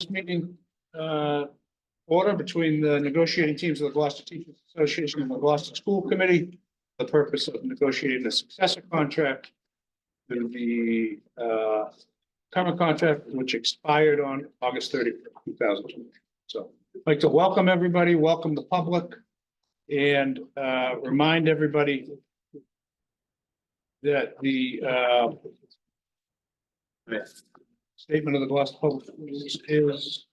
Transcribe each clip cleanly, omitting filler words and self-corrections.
this meeting order between the negotiating teams of the Gloucester Teachers Association and the Gloucester School Committee. The purpose of negotiating a successor contract to the current contract, which expired on August 30th, 2020. So I'd like to welcome everybody, welcome the public, and remind everybody that the statement of the Gloucester Public Schools is,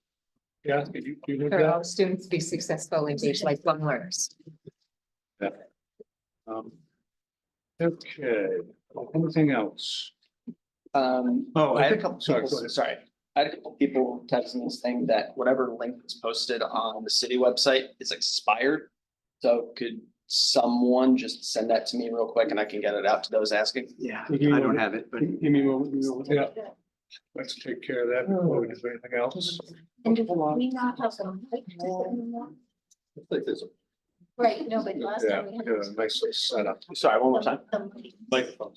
yeah, do you know For that? all students be successful and engaged lifelong learners. Okay, anything else? I had a couple Sorry, people, go ahead. sorry, I had a couple people texting this thing that whatever link was posted on the city website is expired. So could someone just send that to me real quick and I can get it out to those asking? Yeah, Give me I one- don't have it, but Give me one, yeah. Let's take care of that before we do anything else. And do we not have some? Right, no, but last Yeah, time we had. yeah, nice little setup. Sorry, one more time. Microphone.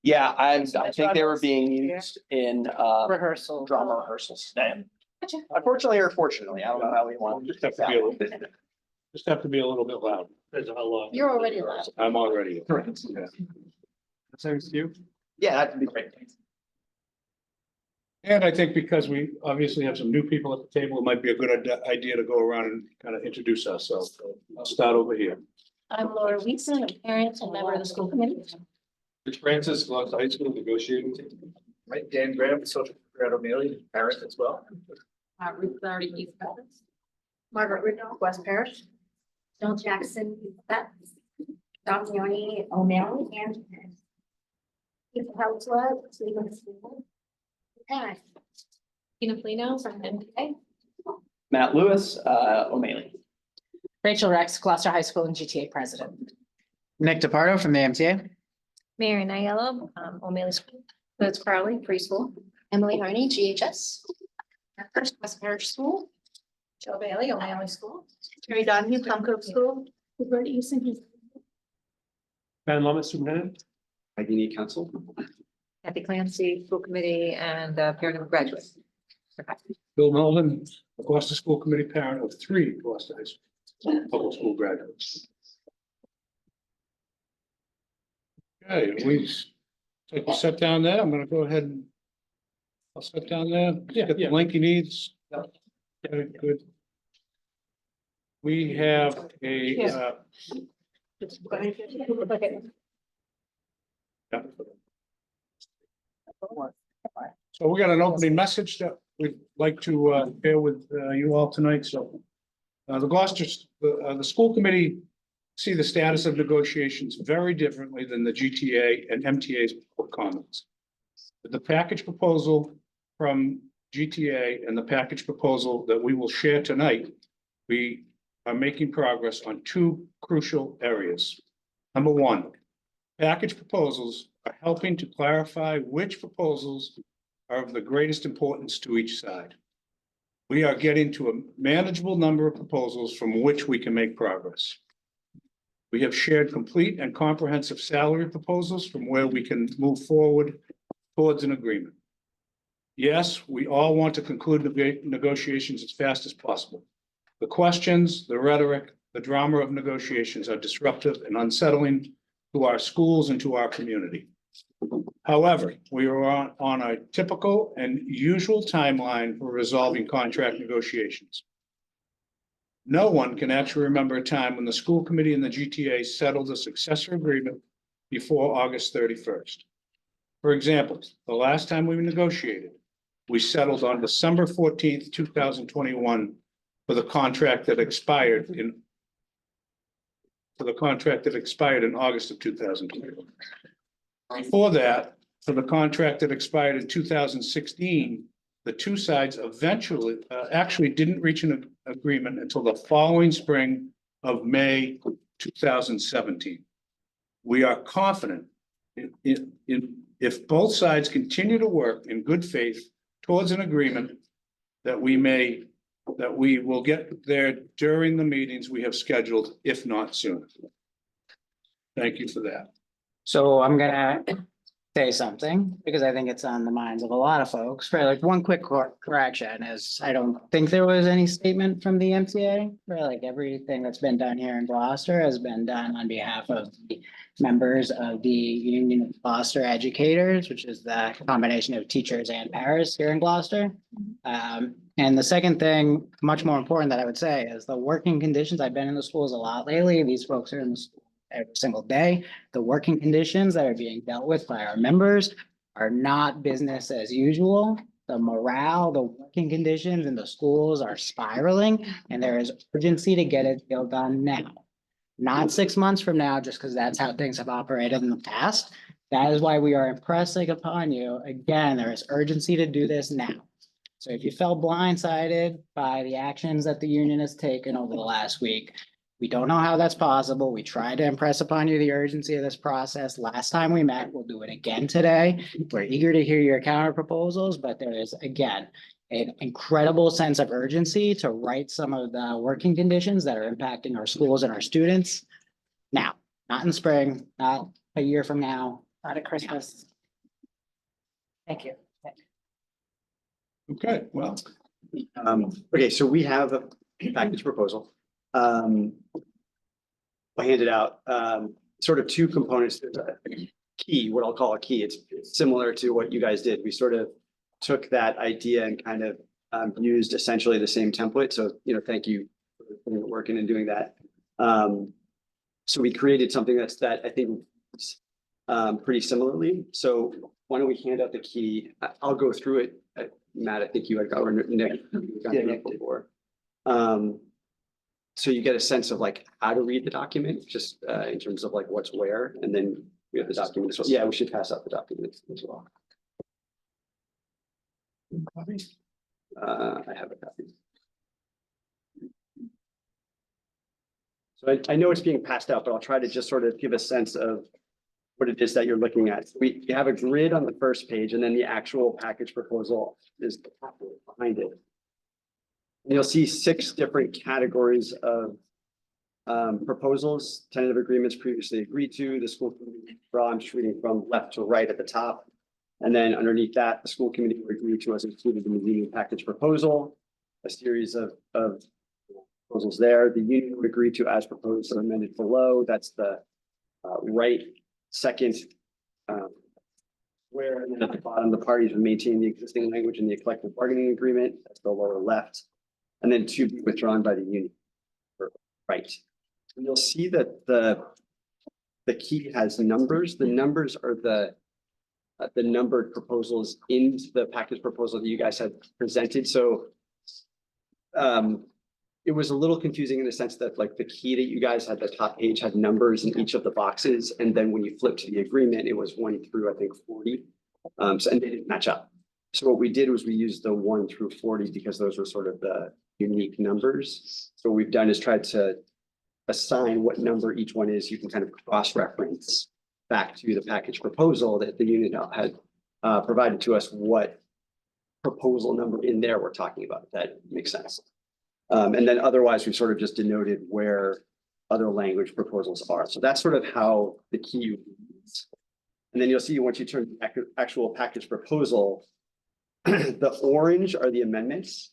Yeah, I think they were being used in Rehearsal. drama rehearsals. Unfortunately or fortunately, I don't know how we want. Just have to be a little bit, just have to be a little bit loud. You're already loud. I'm already. Correct. Yeah. Thanks to you. Yeah, that'd be great. And I think because we obviously have some new people at the table, it might be a good idea to go around and kind of introduce ourselves. So I'll start over here. I'm Laura Weeson, a parent and member of the school committee. Rich Francis, Gloucester High School negotiating team. right, Dan Graham, social Brad O'Malley, parent as well. Ruth Clardy, East Baton. Margaret Ridnoff, West Parish. Jill Jackson, Beth. Don Leone, O'Malley, and. Keith Houseworth, Stephen School. Parent. Tina Polino from MPA. Matt Lewis, O'Malley. Rachel Rex, Gloucester High School and GTA president. Nick DePardo from the MTA. Mary Niello, O'Malley School. Liz Crowley, preschool. Emily Harney, GHS. First West Parish School. Joe Bailey, O'Malley School. Terry Donahue, Plum Cove School. Roberta Houston. Ben Lumet, superintendent. ID council. Kathy Clancy, school committee and parent of a graduate. Bill Melvin, a Gloucester School Committee parent of 3 Gloucester High School public school graduates. Okay, we take a set down there. I'm gonna go ahead and I'll sit down there. Get the link he needs. Okay, good. We have a so we got an opening message that we'd like to share with you all tonight. So the Gloucester, the school committee see the status of negotiations very differently than the GTA and MTA's comments. The package proposal from GTA and the package proposal that we will share tonight, we are making progress on 2 crucial areas. Number 1, package proposals are helping to clarify which proposals are of the greatest importance to each side. We are getting to a manageable number of proposals from which we can make progress. We have shared complete and comprehensive salary proposals from where we can move forward towards an agreement. Yes, we all want to conclude the negotiations as fast as possible. The questions, the rhetoric, the drama of negotiations are disruptive and unsettling to our schools and to our community. However, we are on a typical and usual timeline for resolving contract negotiations. No one can actually remember a time when the school committee and the GTA settled a successor agreement before August 31st. For example, the last time we negotiated, we settled on December 14th, 2021 for the contract that expired in August of 2021. Before that, for the contract that expired in 2016, the 2 sides eventually actually didn't reach an agreement until the following spring of May 2017. We are confident in if both sides continue to work in good faith towards an agreement that we will get there during the meetings we have scheduled, if not sooner. Thank you for that. So I'm gonna say something because I think it's on the minds of a lot of folks. For like one quick correction is I don't think there was any statement from the MTA. For like everything that's been done here in Gloucester has been done on behalf of the members of the Union of Gloucester Educators, which is the combination of teachers and paras here in Gloucester. And the second thing, much more important that I would say is the working conditions. I've been in the schools a lot lately. These folks are in the school every single day. The working conditions that are being dealt with by our members are not business as usual. The morale, the working conditions in the schools are spiraling, and there is urgency to get it deal done now. Not 6 months from now, just because that's how things have operated in the past. That is why we are impressing upon you. Again, there is urgency to do this now. So if you felt blindsided by the actions that the union has taken over the last week, we don't know how that's possible. We tried to impress upon you the urgency of this process. Last time we met, we'll do it again today. We're eager to hear your counter proposals, but there is, again, an incredible sense of urgency to right some of the working conditions that are impacting our schools and our students now, not in spring, not a year from now, not at Christmas. Thank you. Okay, well, Okay, so we have a package proposal. I handed out, sort of two components. There's a key, what I'll call a key. It's similar to what you guys did. We sort of took that idea and kind of, used essentially the same template. So, thank you for putting the work in and doing that. So we created something that I think, pretty similarly. So why don't we hand out the key? I'll go through it. Matt, I think you had got Nick. Before. So you get a sense of like how to read the document, just in terms of like what's where, and then we have the document as well. Yeah, we should pass out the document as well. I have a copy. So I know it's being passed out, but I'll try to just sort of give a sense of what it is that you're looking at. We have a grid on the first page, and then the actual package proposal is behind it. And you'll see 6 different categories of proposals, tentative agreements previously agreed to, the school committee, I'm just reading from left to right at the top. And then underneath that, the school committee will agree to as included in the union package proposal, a series of proposals there. The union would agree to as proposed or amended below. That's the right second where, and then at the bottom, the parties would maintain the existing language in the collective bargaining agreement. That's the lower left. And then to be withdrawn by the union. Right. And you'll see that the key has numbers. The numbers are the numbered proposals in the package proposal that you guys have presented. So it was a little confusing in the sense that like the key that you guys had, the top page had numbers in each of the boxes. And then when you flip to the agreement, it was 1 through, I think, 40. So, and they didn't match up. So what we did was we used the 1 through 40 because those were sort of the unique numbers. So what we've done is tried to assign what number each one is. You can kind of cross-reference back to the package proposal that the union had provided to us what proposal number in there we're talking about. If that makes sense. And then otherwise, we've sort of just denoted where other language proposals are. So that's sort of how the key reads. And then you'll see once you turn the actual package proposal, the orange are the amendments.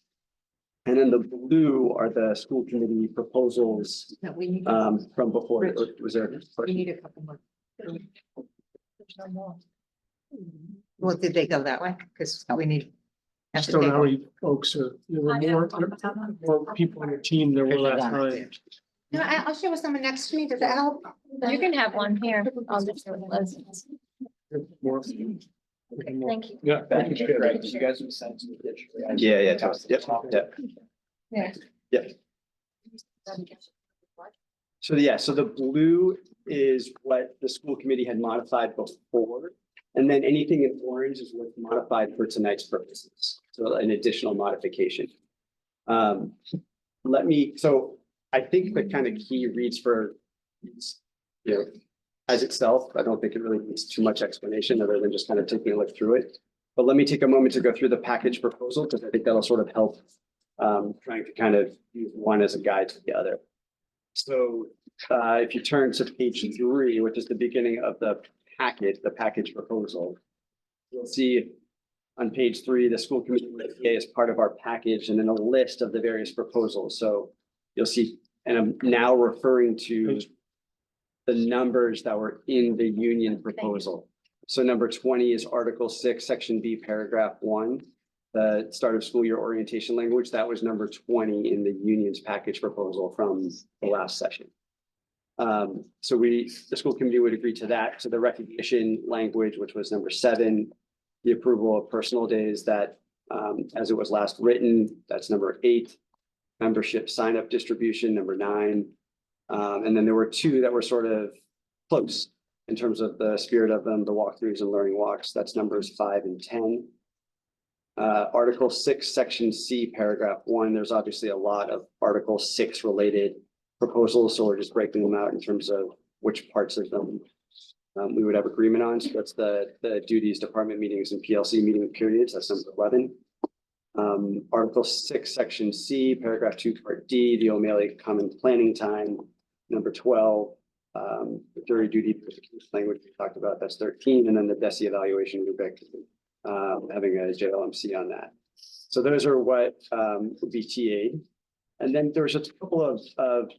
And then the blue are the school committee proposals No, we need, from before. Rich. Was there? we need a couple more. There's no more. Well, did they go that way? Because we need. Just don't know how many folks, there were more people on your team than were last time. No, I'll share with someone next to me. Does that help? You can have one here. I'll just do it. More. Thank you. yeah. Did you guys have a sense of it? Yeah, yep. Yeah. So the blue is what the school committee had modified before. And then anything in orange is what's modified for tonight's purposes. So an additional modification. So I think the kind of key reads for, as itself, I don't think it really needs too much explanation other than just kind of taking a look through it. But let me take a moment to go through the package proposal because I think that'll sort of help trying to kind of use one as a guide to the other. So if you turn to page 3, which is the beginning of the packet, the package proposal. You'll see on page 3, the school committee is part of our package and then a list of the various proposals. So you'll see, and I'm now referring to the numbers that were in the union proposal. So number 20 is Article 6, Section B, Paragraph 1, the start of school year orientation language. That was number 20 in the union's package proposal from the last session. So the school committee would agree to that. So the recognition language, which was number 7, the approval of personal days that, as it was last written, that's number 8, membership sign up distribution, number 9. And then there were 2 that were sort of close in terms of the spirit of them, the walkthroughs and learning walks. That's numbers 5 and 10. Article 6, Section C, Paragraph 1. There's obviously a lot of Article 6 related proposals, so we're just breaking them out in terms of which parts of them we would have agreement on. So that's the duties, department meetings, and PLC meeting periods. That's number 11. Article 6, Section C, Paragraph 2, Part D, the O'Malley Common Planning Time, number 12. The jury duty language we talked about, that's 13, and then the DESI evaluation rubric, having a JLMC on that. So those are what would be TA'd. And then there's a couple of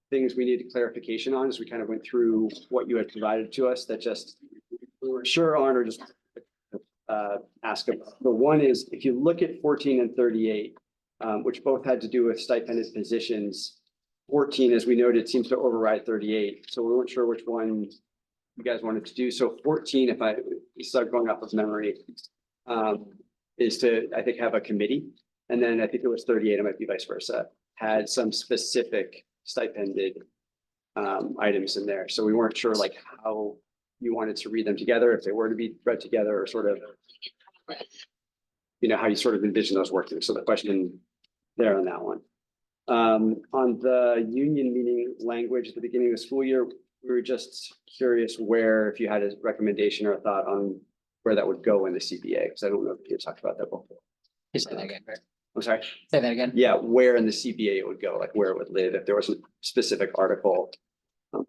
things we needed clarification on as we kind of went through what you had provided to us that just we were sure on or just ask about. The one is, if you look at 14 and 38, which both had to do with stipended positions, 14, as we noted, seems to override 38. So we weren't sure which one you guys wanted to do. So 14, if I start going off of memory, is to, I think, have a committee. And then I think it was 38, it might be vice versa, had some specific stipended items in there. So we weren't sure like how you wanted to read them together, if they were to be read together, or sort of, you know, how you sort of envision those working. So the question there on that one. On the union meeting language at the beginning of the school year, we were just curious where, if you had a recommendation or a thought on where that would go in the CBA, because I don't know if you talked about that before. You say that again, Greg. I'm sorry. Say that again. Yeah, where in the CBA it would go, like where it would live, if there was a specific article.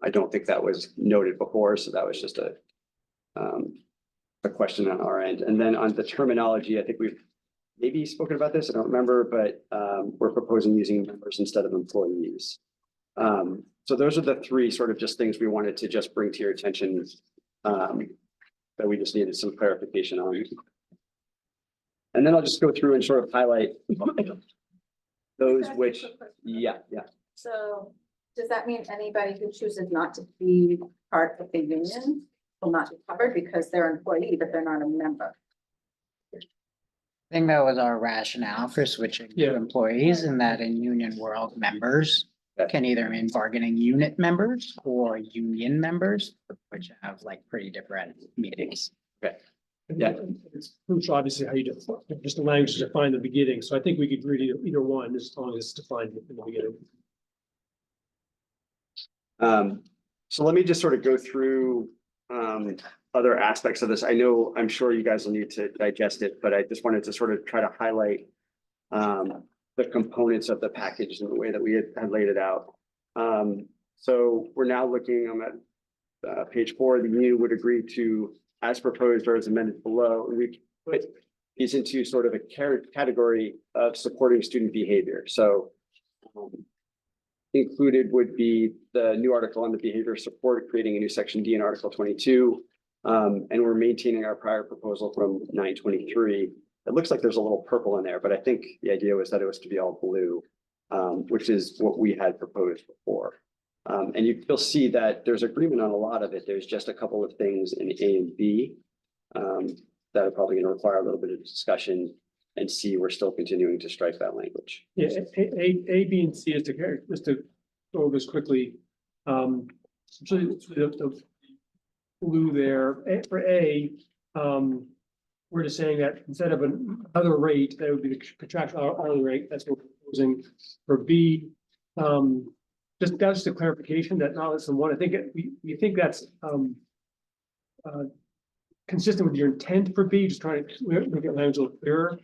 I don't think that was noted before, so that was just a question on our end. And then on the terminology, I think we've maybe spoken about this, I don't remember, but we're proposing using members instead of employees. So those are the 3 sort of just things we wanted to just bring to your attention, that we just needed some clarification on. And then I'll just go through and sort of highlight those which, yeah. So does that mean anybody who chooses not to be part of the union will not be covered because they're an employee, but they're not a member? I think that was our rationale for switching to employees, and that in union world, members can either mean bargaining unit members or union members, which have like pretty different meanings. Yeah. It's crucial, obviously, how you define, just the language to define the beginning. So I think we could read either one as long as it's defined in the beginning. So let me just sort of go through other aspects of this. I'm sure you guys will need to digest it, but I just wanted to sort of try to highlight the components of the package and the way that we had laid it out. So we're now looking, I'm at page 4, the union would agree to, as proposed or as amended below, and we put these into sort of a category of supporting student behavior. So included would be the new article on the behavior support, creating a new section D in Article 22. And we're maintaining our prior proposal from 923. It looks like there's a little purple in there, but I think the idea was that it was to be all blue, which is what we had proposed before. And you'll see that there's agreement on a lot of it. There's just a couple of things in A and B that are probably going to require a little bit of discussion. And C, we're still continuing to strike that language. Yeah, A, B, and C is just to go over this quickly. So the blue there, for A, we're just saying that instead of another rate, that would be the contractual hourly rate. That's what we're proposing. For B, that's a clarification that not less than 1. I think we think that's consistent with your intent for B, just trying to make it language a little clearer.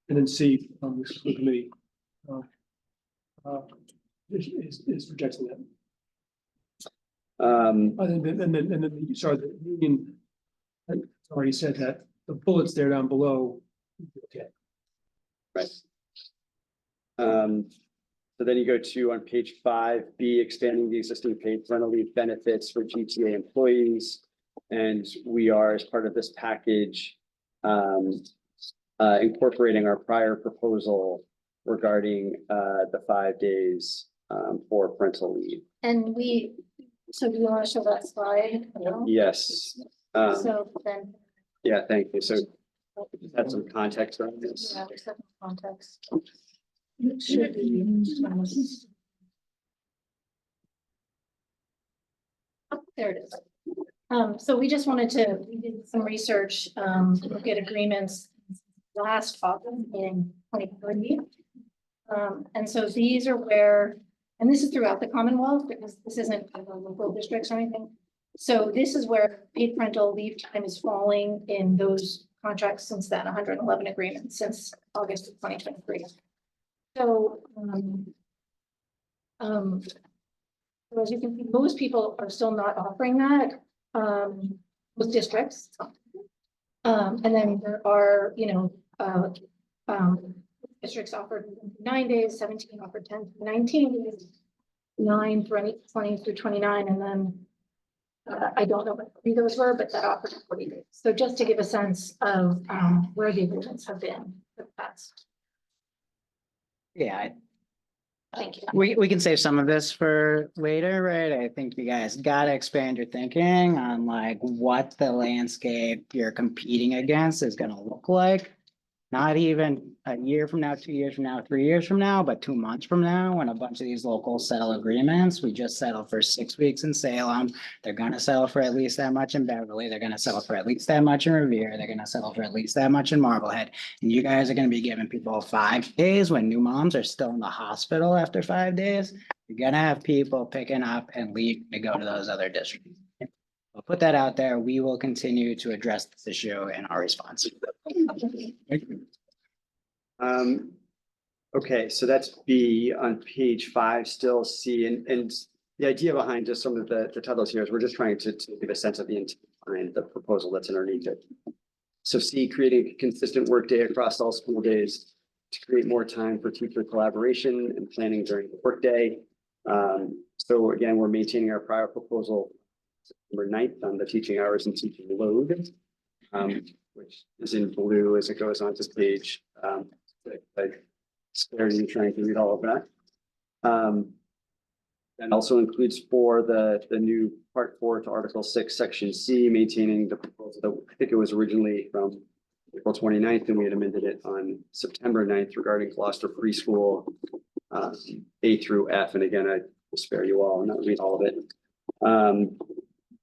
And then C, the school committee is rejecting that. And then, sorry, the union already said that the bullets there down below. Okay. Right. So then you go to on page 5B, expanding the existing paid parental leave benefits for GTA employees. And we are, as part of this package, incorporating our prior proposal regarding the 5 days for parental leave. And so do you want to show that slide? Yes. So then, Yeah, thank you. So add some context on this. yeah, there's some context. It should be. Oh, there it is. So we just wanted to, we did some research, look at agreements last autumn in 2030. And so these are where, and this is throughout the Commonwealth, because this isn't local districts or anything. So this is where paid parental leave time is falling in those contracts since then, 111 agreements since August of 2023. So, so as you can see, most people are still not offering that, with districts. And then there are, districts offered 9 days, 17 offered 10 to 19 days, 9 through 20 through 29, and then I don't know what those were, but that offered 40 days. So just to give a sense of where the agreements have been for the past. Yeah, Thank you. we can save some of this for later, right? I think you guys gotta expand your thinking on like what the landscape you're competing against is gonna look like. Not even a year from now, 2 years from now, 3 years from now, but 2 months from now, when a bunch of these locals settle agreements. We just settled for 6 weeks in Salem. They're gonna settle for at least that much in Beverly. They're gonna settle for at least that much in Revere. They're gonna settle for at least that much in Marblehead. And you guys are gonna be giving people 5 days when new moms are still in the hospital after 5 days. You're gonna have people picking up and leaving to go to those other districts. I'll put that out there. We will continue to address this issue in our response. Okay, so that's B on page 5, still C, and the idea behind just some of the titles here is we're just trying to give a sense of the intent behind the proposal that's underneath it. So C, creating a consistent workday across all school days to create more time for teacher collaboration and planning during the workday. So again, we're maintaining our prior proposal September 9th on the teaching hours and teaching load, which is in blue as it goes on to page. I spared you trying to read all of that. And also includes for the new part 4 to Article 6, Section C, maintaining the proposal that I think it was originally from April 29th, and we had amended it on September 9th regarding Gloucester preschool, A through F. And again, I will spare you all and not read all of it.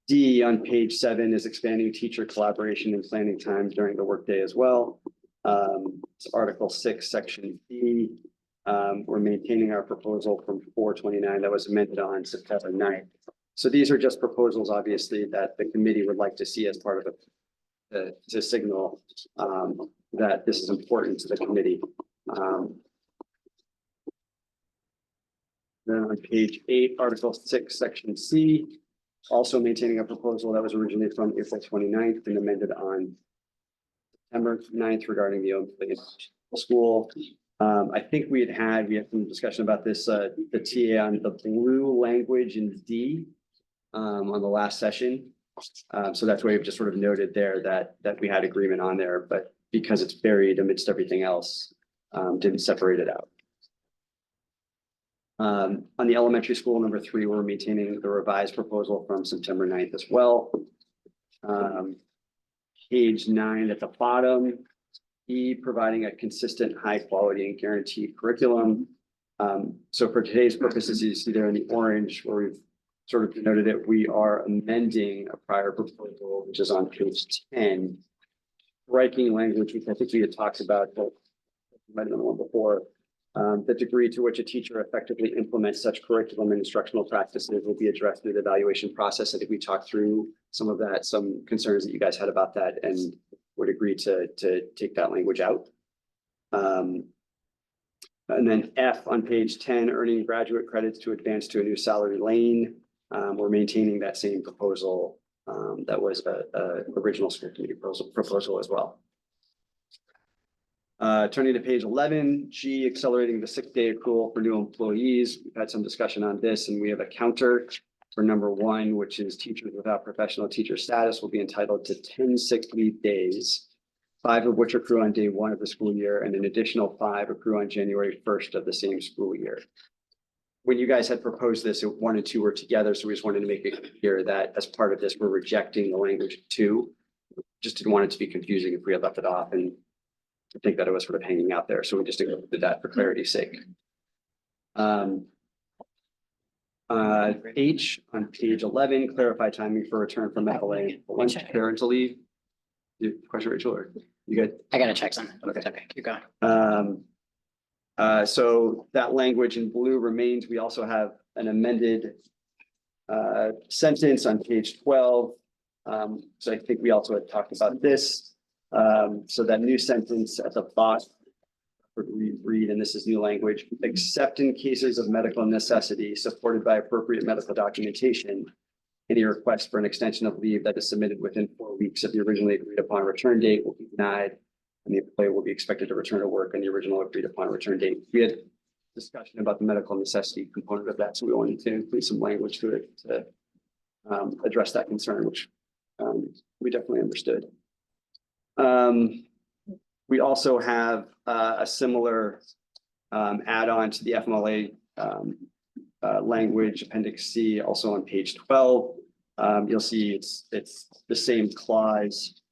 D on page 7 is expanding teacher collaboration and planning time during the workday as well. It's Article 6, Section B. We're maintaining our proposal from 4/29 that was amended on September 9th. So these are just proposals, obviously, that the committee would like to see as part of to signal that this is important to the committee. Then on page 8, Article 6, Section C, also maintaining a proposal that was originally from April 29th and amended on September 9th regarding the school. I think we had some discussion about this, the TA on the blue language in D on the last session. So that's why we've just sort of noted there that we had agreement on there, but because it's buried amidst everything else, didn't separate it out. On the elementary school, number 3, we're maintaining the revised proposal from September 9th as well. Page 9 at the bottom, E, providing a consistent, high quality and guaranteed curriculum. So for today's purposes, you see there in the orange where we've sort of denoted it, we are amending a prior proposal, which is on page 10. Striking language, which I think we had talked about, but might have been the one before. The degree to which a teacher effectively implements such curriculum and instructional practices will be addressed through the evaluation process. I think we talked through some of that, some concerns that you guys had about that, and would agree to take that language out. And then F on page 10, earning graduate credits to advance to a new salary lane. We're maintaining that same proposal That was a original school committee proposal as well. Turning to page 11, G, accelerating the 6-day accrual for new employees. We've had some discussion on this, and we have a counter for number 1, which is teachers without professional teacher status will be entitled to 10 sick leave days, 5 of which accrue on day 1 of the school year, and an additional 5 accrue on January 1st of the same school year. When you guys had proposed this, 1 and 2 were together, so we just wanted to make it clear that as part of this, we're rejecting the language 2. Just didn't want it to be confusing if we had left it off, and I think that it was sort of hanging out there, so we just did that for clarity's sake. H on page 11, clarify timing for return from FLA lunch parental leave. You question, Rachel, or you good? I gotta check something. Okay. Okay, keep going. So that language in blue remains. We also have an amended sentence on page 12. So I think we also had talked about this. So that new sentence at the bottom, read, and this is new language, except in cases of medical necessity supported by appropriate medical documentation, any request for an extension of leave that is submitted within 4 weeks of the originally agreed upon return date will be denied, and the employee will be expected to return to work on the original agreed upon return date. We had discussion about the medical necessity component of that, so we wanted to include some language to it to address that concern, which we definitely understood. We also have a similar add-on to the FMLA language, Appendix C, also on page 12. You'll see it's the same clause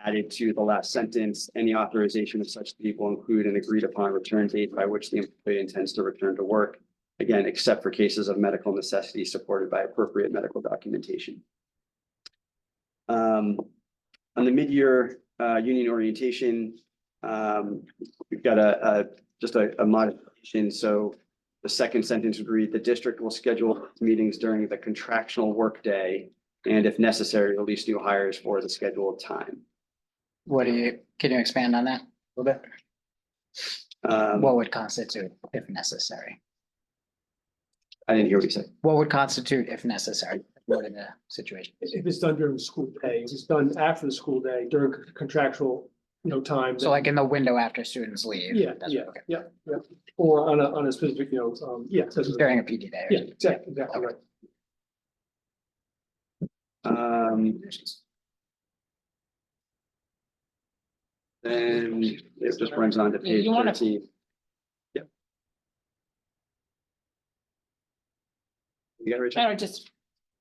added to the last sentence. Any authorization of such leave will include an agreed upon return date by which the employee intends to return to work, again, except for cases of medical necessity supported by appropriate medical documentation. On the mid-year union orientation, we've got just a modification. So the second sentence would read, the district will schedule meetings during the contractual workday and if necessary, release new hires for the scheduled time. Can you expand on that a little bit? What What would constitute if necessary? I didn't hear what you said. What would constitute if necessary? What in the situation? If it's done during the school day, if it's done after the school day during contractual, time. So like in the window after students leave? Yeah, That's yeah, okay. yeah, yeah. Or on a specific, yeah. that's- During a PD day. or Yeah, something. exactly right. Then it just runs on to page You wanna- 13. Yep. You got it, Rachel? I just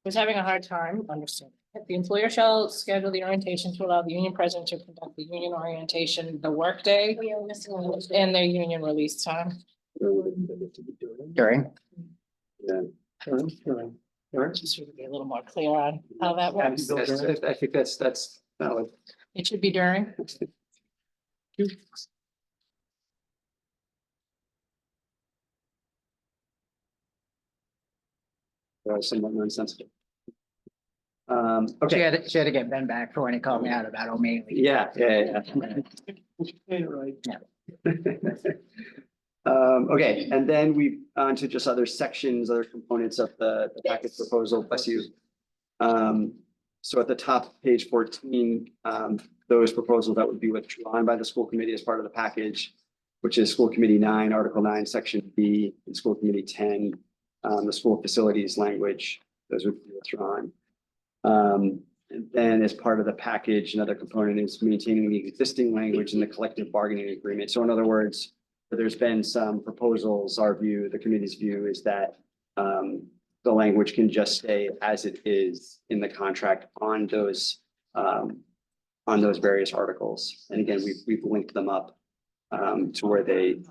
was having a hard time understanding. If the employer shall schedule the orientation to allow the union president to conduct the union orientation, the workday and their union release time. During, Just to be a little more clear on how that works. I think that's valid. It should be during. Somewhat nonsensical. she Okay, had to get Ben back for when he called me out about O'Malley. yeah. Right. Okay, and then we on to just other sections, other components of the package proposal, bless you. So at the top, of page 14, those proposals that would be withdrawn by the school committee as part of the package, which is School Committee 9, Article 9, Section B, and School Committee 10, the school facilities language, those would be withdrawn. And then as part of the package, another component is maintaining the existing language in the collective bargaining agreement. So in other words, there's been some proposals, our view, the committee's view is that the language can just stay as it is in the contract on those various articles. And again, we've linked them up to where they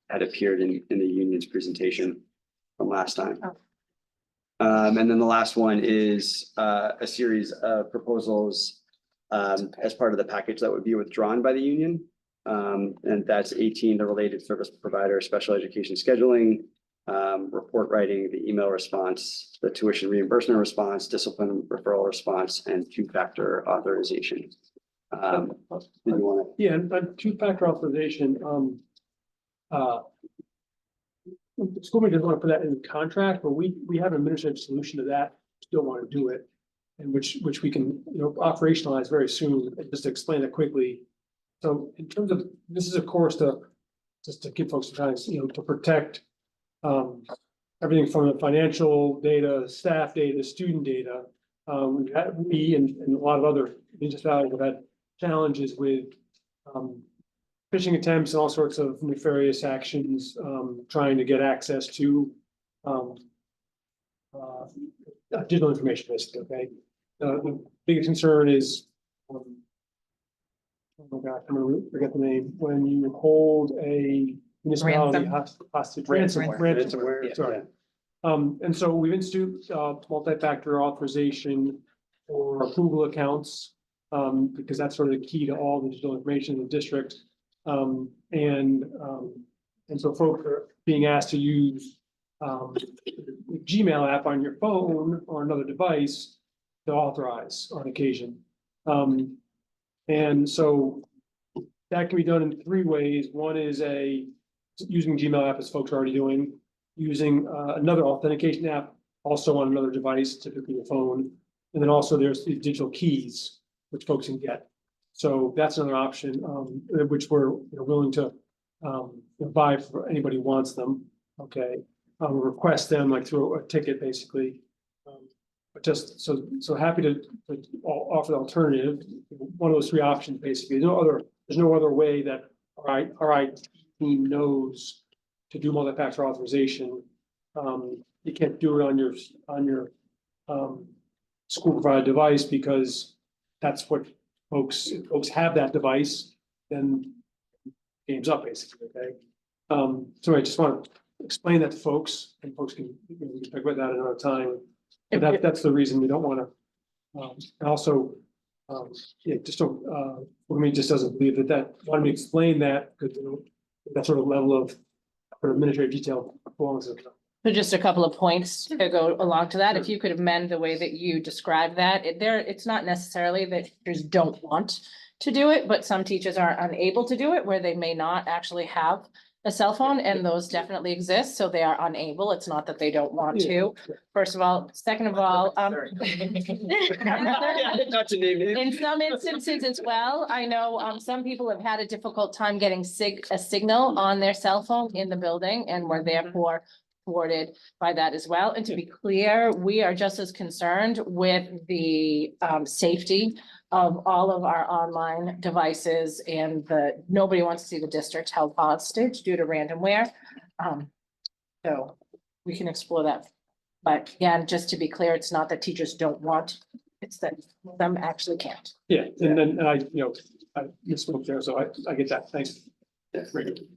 had appeared in the union's presentation from last time. And then the last one is a series of proposals as part of the package that would be withdrawn by the union. And that's 18, the related service provider, special education scheduling, report writing, the email response, the tuition reimbursement response, discipline referral response, and two-factor authorization. Did you want to? Yeah, and two-factor authorization, the school committee doesn't want to put that in the contract, but we have an administrative solution to that, still want to do it. and which we can, operationalize very soon, just to explain it quickly. So in terms of, this is of course just to give folks time, to protect everything from the financial data, staff data, student data. We and a lot of other municipalities have had challenges with phishing attempts and all sorts of nefarious actions, trying to get access to digital information, basically, okay? The biggest concern is, oh my God, I'm gonna forget the name, when you hold a municipality hostage, ransomware, Yeah. sorry. And so we've instituted multi-factor authorization for Google accounts, because that's sort of the key to all the digital information in the district. And so folks are being asked to use the Gmail app on your phone or another device to authorize on occasion. And so that can be done in three ways. One is using Gmail app, as folks are already doing, using another authentication app also on another device, typically your phone. And then also there's the digital keys, which folks can get. So that's another option, which we're willing to buy for anybody who wants them. Okay, request them like through a ticket, basically. But just so happy to offer the alternative. One of those three options, basically. There's no other way that our IT team knows to do multi-factor authorization. You can't do it on your school provided device, because that's what folks have that device, then game's up, basically, okay? So I just want to explain that to folks, and folks can talk about that another time. But that's the reason we don't want to. And also, just don't, for me, just doesn't believe that wanted me to explain that, because that sort of level of administrative detail belongs to. So just a couple of points to go along to that. If you could amend the way that you describe that, it's not necessarily that teachers don't want to do it, but some teachers are unable to do it where they may not actually have a cell phone, and those definitely exist. So they are unable. It's not that they don't want to, first of all. Second of all, Not to name it. in some instances as well, I know some people have had a difficult time getting a signal on their cell phone in the building, and were therefore thwarted by that as well. And to be clear, we are just as concerned with the safety of all of our online devices, and nobody wants to see the district held hostage due to ransomware. So we can explore that. But again, just to be clear, it's not that teachers don't want, it's that some actually can't. Yeah, and then I misspoke there, so I get that. Thanks. Very good.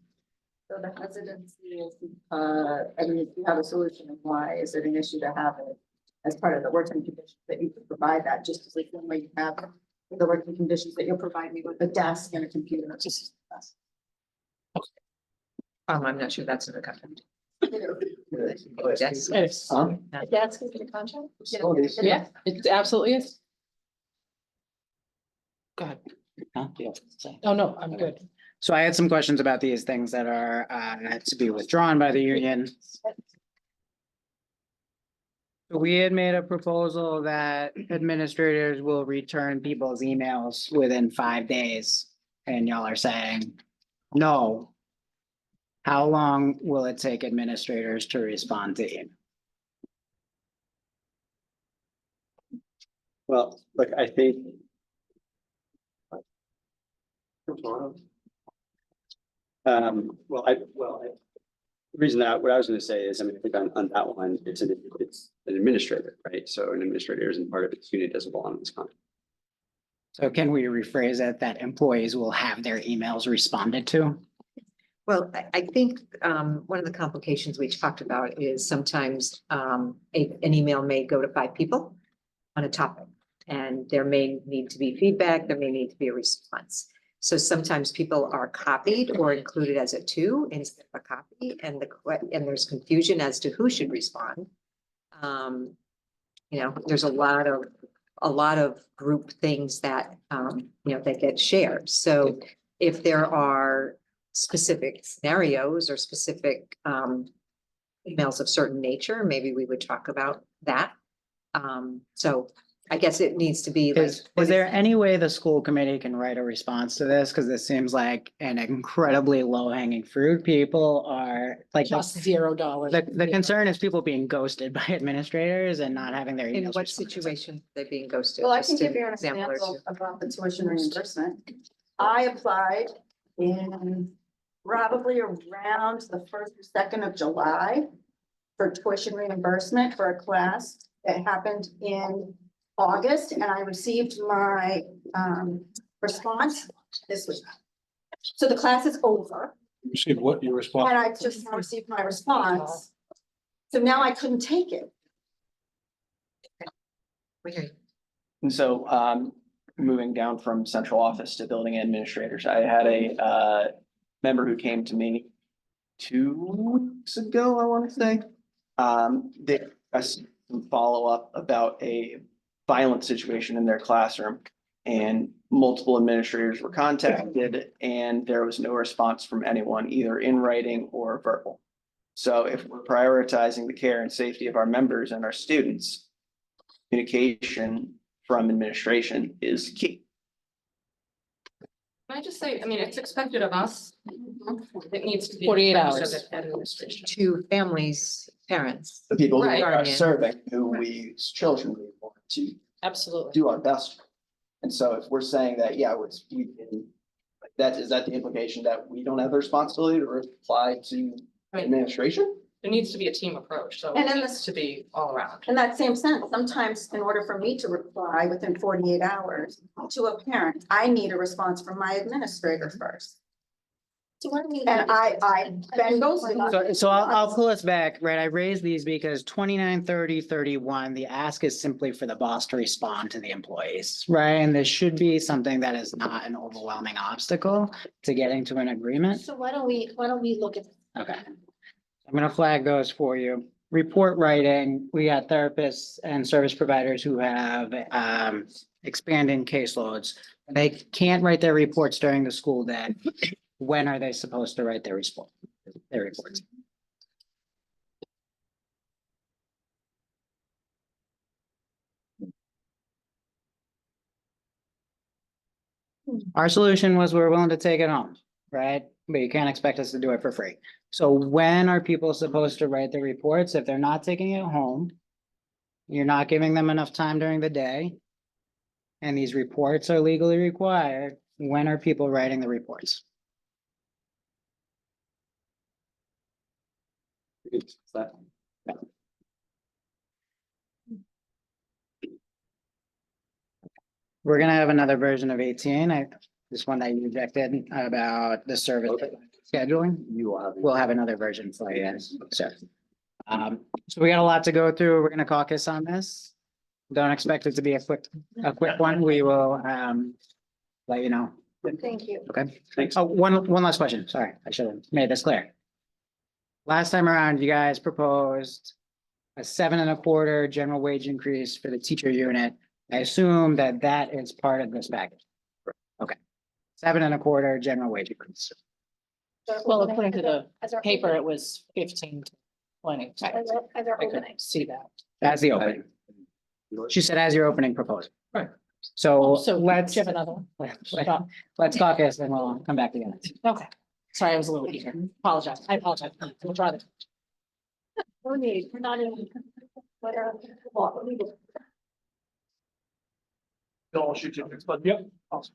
So the hesitancy is, I mean, if you have a solution, and why is it an issue to have it as part of the working conditions that you could provide that, just as like one way you have the working conditions that you'll provide me with a desk and a computer. I'm not sure that's in the contract. Yes. That's gonna be the contract? Yeah, it absolutely is. Go ahead. Huh? Yeah. Oh, no, I'm good. So I had some questions about these things that are to be withdrawn by the union. We had made a proposal that administrators will return people's emails within 5 days, and y'all are saying no. How long will it take administrators to respond to email? Well, look, I think. The reason that, what I was gonna say is, I mean, I think on that one, it's an administrator, right? So an administrator isn't part of its unit, doesn't belong in this contract. So can we rephrase it that employees will have their emails responded to? Well, I think one of the complications we talked about is sometimes an email may go to 5 people on a topic, and there may need to be feedback, there may need to be a response. So sometimes people are copied or included as a 2 instead of a copy, and there's confusion as to who should respond. There's a lot of group things that that get shared. So if there are specific scenarios or specific emails of certain nature, maybe we would talk about that. So I guess it needs to be like. Is there any way the school committee can write a response to this? Cause this seems like an incredibly low hanging fruit. People are like, Plus $0. the concern is people being ghosted by administrators and not having their In emails. what responded. situation they're being ghosted? Well, I Just can give you an example or example two. about the tuition reimbursement. I applied in probably around the 1st or 2nd of July for tuition reimbursement for a class that happened in August, and I received my response this week. So the class is over, You received what your response? and I just now received my response. So now I couldn't take it. We hear you. And so, moving down from central office to building administrators, I had a, member who came to me 2 weeks ago, I want to say. They asked some follow-up about a violent situation in their classroom. And multiple administrators were contacted and there was no response from anyone, either in writing or verbal. So if we're prioritizing the care and safety of our members and our students, communication from administration is key. Can I just say, I mean, it's expected of us. It needs to be. 48 expected hours. of Administration. To families, parents. The people who Right. are Guardian. serving, who we as children, we want to Absolutely. do our best. for. And so if we're saying that, yeah, we can, like that, is that the implication that we don't have the responsibility to reply to I mean, administration? there needs to be a team approach, so And it in needs to be all around. In that same sense, sometimes in order for me to reply within 48 hours to a parent, I need a response from my administrator first. And I then goes. So I'll pull us back, right? I raised these because 29, 30, 31. The ask is simply for the boss to respond to the employees, right? And this should be something that is not an overwhelming obstacle to getting to an agreement. So why don't we look at? Okay. I'm gonna flag those for you. Report writing, we got therapists and service providers who have expanding caseloads. They can't write their reports during the school day. When are they supposed to write their reports? Our solution was we're willing to take it home, right? But you can't expect us to do it for free. So when are people supposed to write their reports? If they're not taking it home, you're not giving them enough time during the day, and these reports are legally required, when are people writing the reports? We're gonna have another version of 18. This one that you rejected about the service scheduling. We'll have another version for you guys, so. So we got a lot to go through. We're gonna caucus on this. Don't expect it to be a quick one. We will, let you know. Thank you. Okay. Thanks. Oh, one last question. Sorry, I should have made this clear. Last time around, you guys proposed a 7.25% general wage increase for the teacher unit. I assume that that is part of this package. Okay. 7.25% general wage increase. Well, according to the As our paper, opening. it was 15 to 20. As our I opening. could see that. That's the opening. She said as your opening proposal. Right. So So let's, do you have another one? let's caucus and we'll come back together. Okay. Sorry, I was a little eager. Apologize. I apologize. We'll try this. No need, we're not in. Whatever. Well, we do. I'll shoot you next, but yep. Awesome.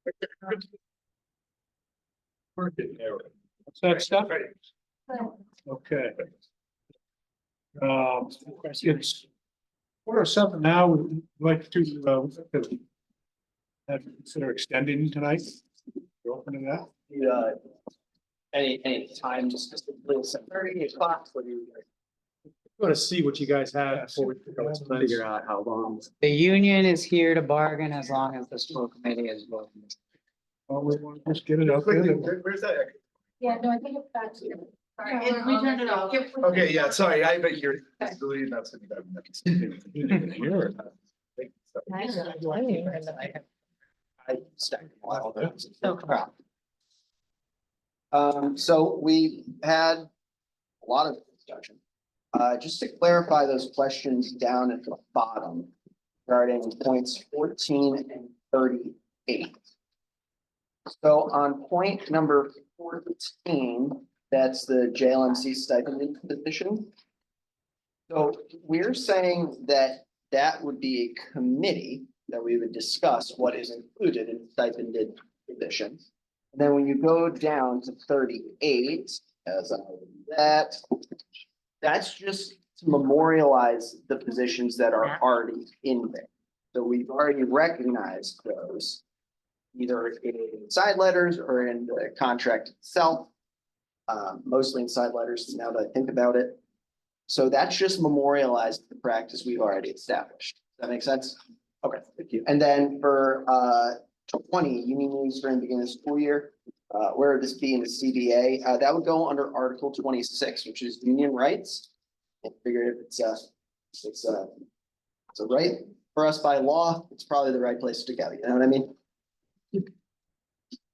What's that stuff? Okay. It's 4:07 now. We'd like to, consider extending tonight. You open to that? Yeah. Any time, just please, 8 o'clock, what do you? Want to see what you guys have before we go tonight. Figure out how long. The union is here to bargain as long as the school committee is voting. Well, we want to just get it out there. Where's that? Yeah, no, I think it's back to you. We turned it off. Okay, yeah, sorry, I bet you're deleting that. I stacked a lot of those. No problem. So we had a lot of discussion. Just to clarify those questions down at the bottom regarding points 14 and 38. So on point number 14, that's the JLMC stipend position. So we're saying that that would be a committee that we would discuss what is included in stipended positions. And then when you go down to 38, as that's just to memorialize the positions that are already in there. So we've already recognized those, either in side letters or in the contract itself. Mostly in side letters, now that I think about it. So that's just memorialized the practice we've already established. Does that make sense? Okay, thank you. And then for 20, union needs during the beginning of the school year, where would this be in the CBA? That would go under Article 26, which is union rights. I figured if it's a right for us by law, it's probably the right place to go. You know what I mean?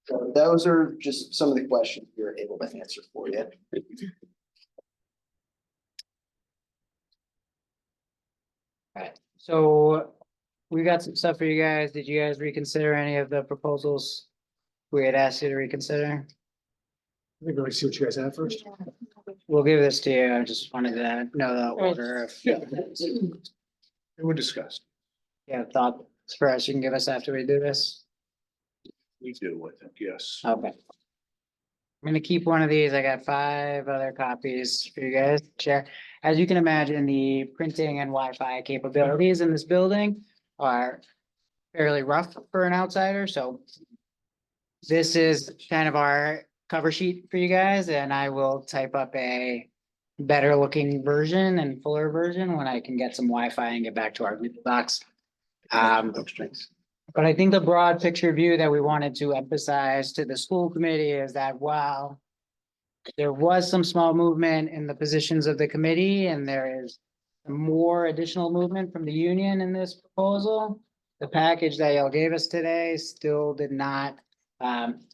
So those are just some of the questions we were able to answer for you. Right, so we got some stuff for you guys. Did you guys reconsider any of the proposals we had asked you to reconsider? Let me go see what you guys have first. We'll give this to you. I just wanted to know the order of. Yeah. It was discussed. Yeah, thoughts for us you can give us after we do this. We do, I think, yes. Okay. I'm gonna keep one of these. I got 5 other copies for you guys to share. As you can imagine, the printing and Wi-Fi capabilities in this building are fairly rough for an outsider, so this is kind of our cover sheet for you guys, and I will type up a better looking version and fuller version when I can get some Wi-Fi and get back to our Google Docs. But I think the broad picture view that we wanted to emphasize to the school committee is that while there was some small movement in the positions of the committee and there is more additional movement from the union in this proposal, the package that y'all gave us today still did not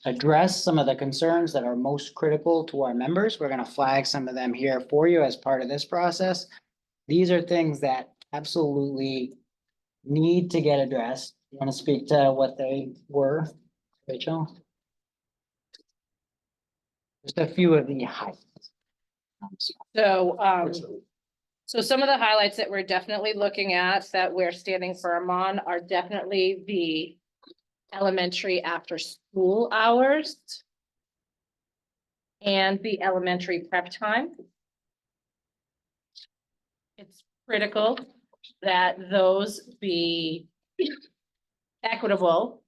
address some of the concerns that are most critical to our members. We're gonna flag some of them here for you as part of this process. These are things that absolutely need to get addressed. You want to speak to what they were, Rachel? Just a few of the highlights. So some of the highlights that we're definitely looking at that we're standing firm on are definitely the elementary after school hours and the elementary prep time. It's critical that those be equitable,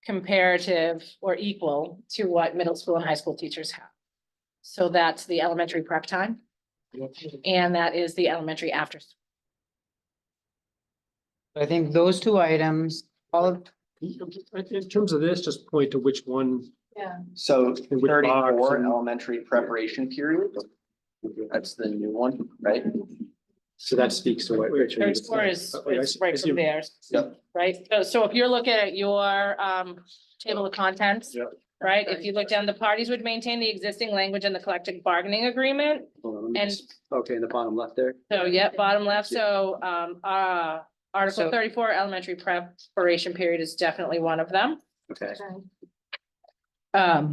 comparative, or equal to what middle school and high school teachers have. So that's the elementary prep time. And that is the elementary after. I think those 2 items, all of, In terms of this, just point to which one. Yeah. So And which box 34 and- elementary preparation period. That's the new one, right? So that speaks to what Rachel. 34 is right from there, Yep. right? So if you're looking at your table of contents. Yep. Right, if you look down, the parties would maintain the existing language in the collective bargaining agreement. And- Okay, in the bottom left there. So, yeah, bottom left, so Article So- 34, elementary preparation period is definitely one of them. Okay.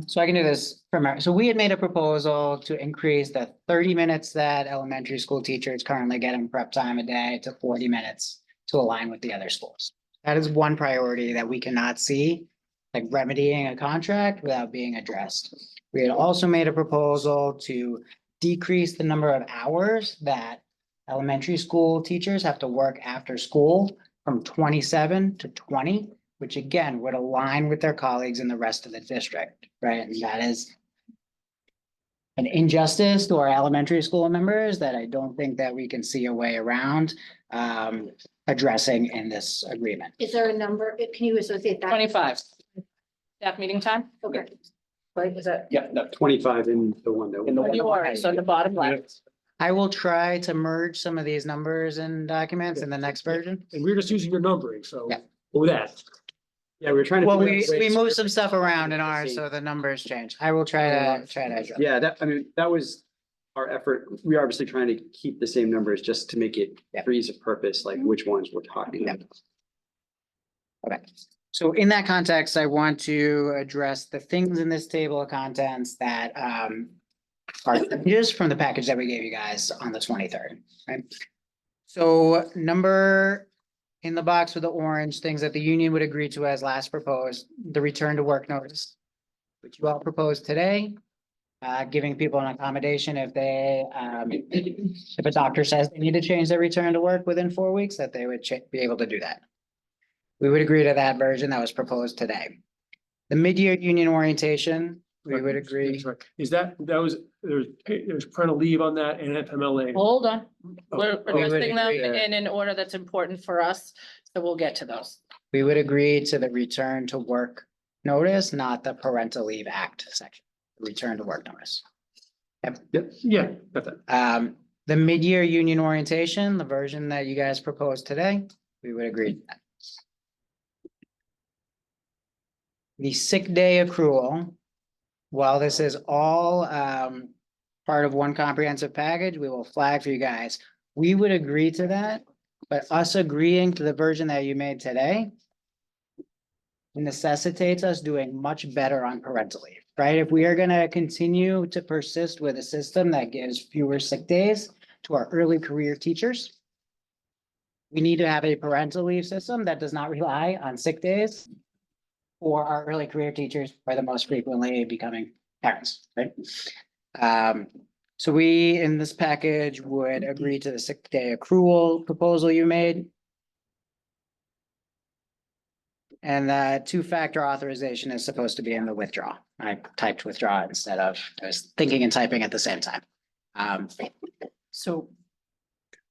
so I can do this from our, so we had made a proposal to increase the 30 minutes that elementary school teachers currently get in prep time a day to 40 minutes to align with the other schools. That is one priority that we cannot see like remedying a contract without being addressed. We had also made a proposal to decrease the number of hours that elementary school teachers have to work after school from 27 to 20, which again would align with their colleagues in the rest of the district, right? And that is an injustice to our elementary school members that I don't think that we can see a way around addressing in this agreement. Is there a number? Can you associate that? 25. Staff meeting time? Okay. Right, was that? Yeah, no, 25 in the one that. In the one- You are, so the bottom left. I will try to merge some of these numbers and documents in the next version. And we're just using your numbering, so. Yeah. With that. Yeah, we were trying to. Well, figure out we ways moved to- some stuff around in ours, so the numbers change. I will try to address. Yeah, that, I mean, that was our effort. We're obviously trying to keep the same numbers just to make it Yeah. freeze of purpose, like which ones we're talking Yeah. about. Okay, so in that context, I want to address the things in this table of contents that are changes from the package that we gave you guys on the 23rd, right? So number in the box with the orange, things that the union would agree to as last proposed, the return to work notice, which you all proposed today, giving people an accommodation if they, if a doctor says they need to change their return to work within 4 weeks, that they would be able to do that. We would agree to that version that was proposed today. The mid-year union orientation, we would agree. Is there's parental leave on that and FMLA. Hold on. We're we would listing them agree. in an order that's important for us, so we'll get to those. We would agree to the return to work notice, not the parental leave act section, return to work notice. Yeah, got that. The mid-year union orientation, the version that you guys proposed today, we would agree to that. The sick day accrual, while this is all part of one comprehensive package, we will flag for you guys. We would agree to that, but us agreeing to the version that you made today necessitates us doing much better on parental leave, right? If we are gonna continue to persist with a system that gives fewer sick days to our early career teachers, we need to have a parental leave system that does not rely on sick days for our early career teachers who are the most frequently becoming parents, right? So we, in this package, would agree to the sick day accrual proposal you made. And the two-factor authorization is supposed to be in the withdraw. I typed withdraw instead of, I was thinking and typing at the same time. So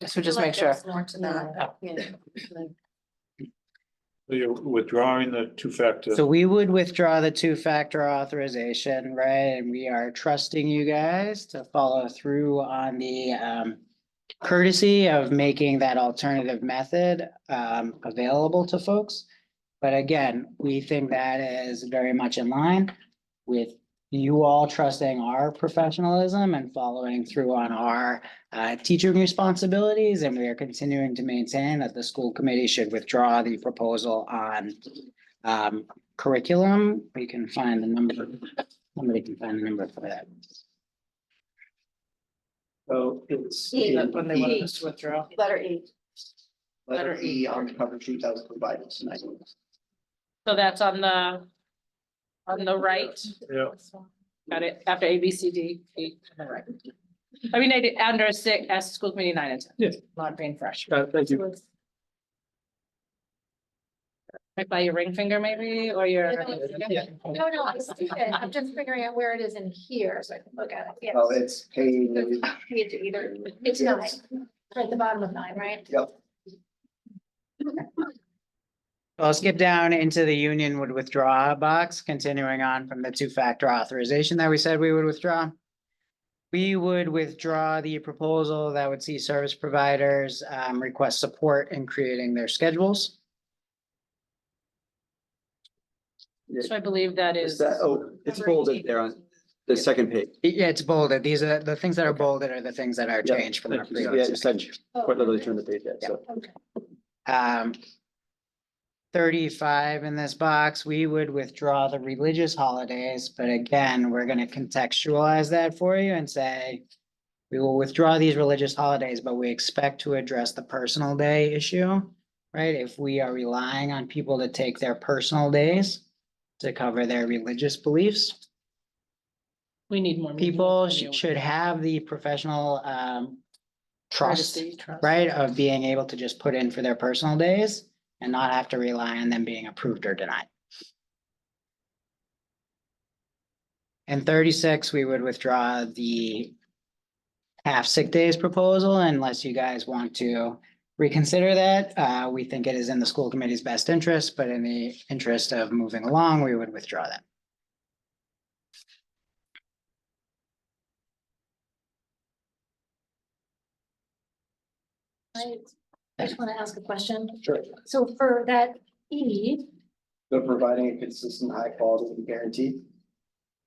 just make sure. More to that. Yeah. So you're withdrawing the two-factor. So we would withdraw the two-factor authorization, right? And we are trusting you guys to follow through on the courtesy of making that alternative method available to folks. But again, we think that is very much in line with you all trusting our professionalism and following through on our teaching responsibilities. And we are continuing to maintain that the school committee should withdraw the proposal on curriculum. We can find the number. Somebody can find the number for that. So it's. E. When they wanted us to withdraw. Letter E. Letter E on the cover sheet that was provided tonight. So that's on the right. Yeah. Got it, after A, B, C, D, E, on the right. I mean, I did under sick as school committee 9 and 10. Yes. Not being fresh. Thank you. Right by your ring finger maybe, or your. No, I see it. I'm just figuring out where it is in here so I can look at it. Yes. Oh, it's page. It's either, it's 9, It's at the bottom of 9, right? Yep. I'll skip down into the union would withdraw box, continuing on from the two-factor authorization that we said we would withdraw. We would withdraw the proposal that would see service providers request support in creating their schedules. So I believe that is. It's folded there on the second page. Yeah, it's bolded. These are the things that are bolded are the things that are Yeah, changed from our thank you. Yeah, previous. just said, quite literally turn the page, yeah, so. 35 in this box, we would withdraw the religious holidays, but again, we're gonna contextualize that for you and say. We will withdraw these religious holidays, but we expect to address the personal day issue, right? If we are relying on people to take their personal days. to cover their religious beliefs. We need more. media People from you. should have the professional trust, Courtesy, trust. right, of being able to just put in for their personal days and not have to rely on them being approved or denied. And 36, we would withdraw the half sick days proposal unless you guys want to reconsider that. We think it is in the school committee's best interest, but in the interest of moving along, we would withdraw that. I just want to ask a question. Sure. So for that E, So providing a consistent, high quality and guaranteed.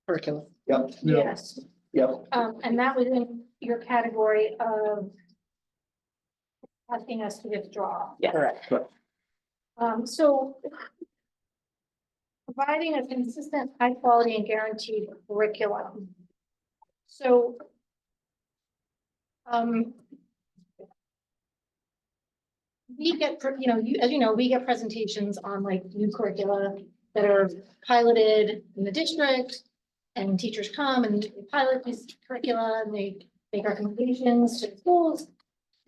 Curriculum. Yep, yes, yep. and that was in your category of asking us to withdraw. Correct. So providing a consistent, high quality and guaranteed curriculum. So we get, as you know, we get presentations on like new curricula that are piloted in the district. And teachers come and they pilot these curricula and they make recommendations to the schools.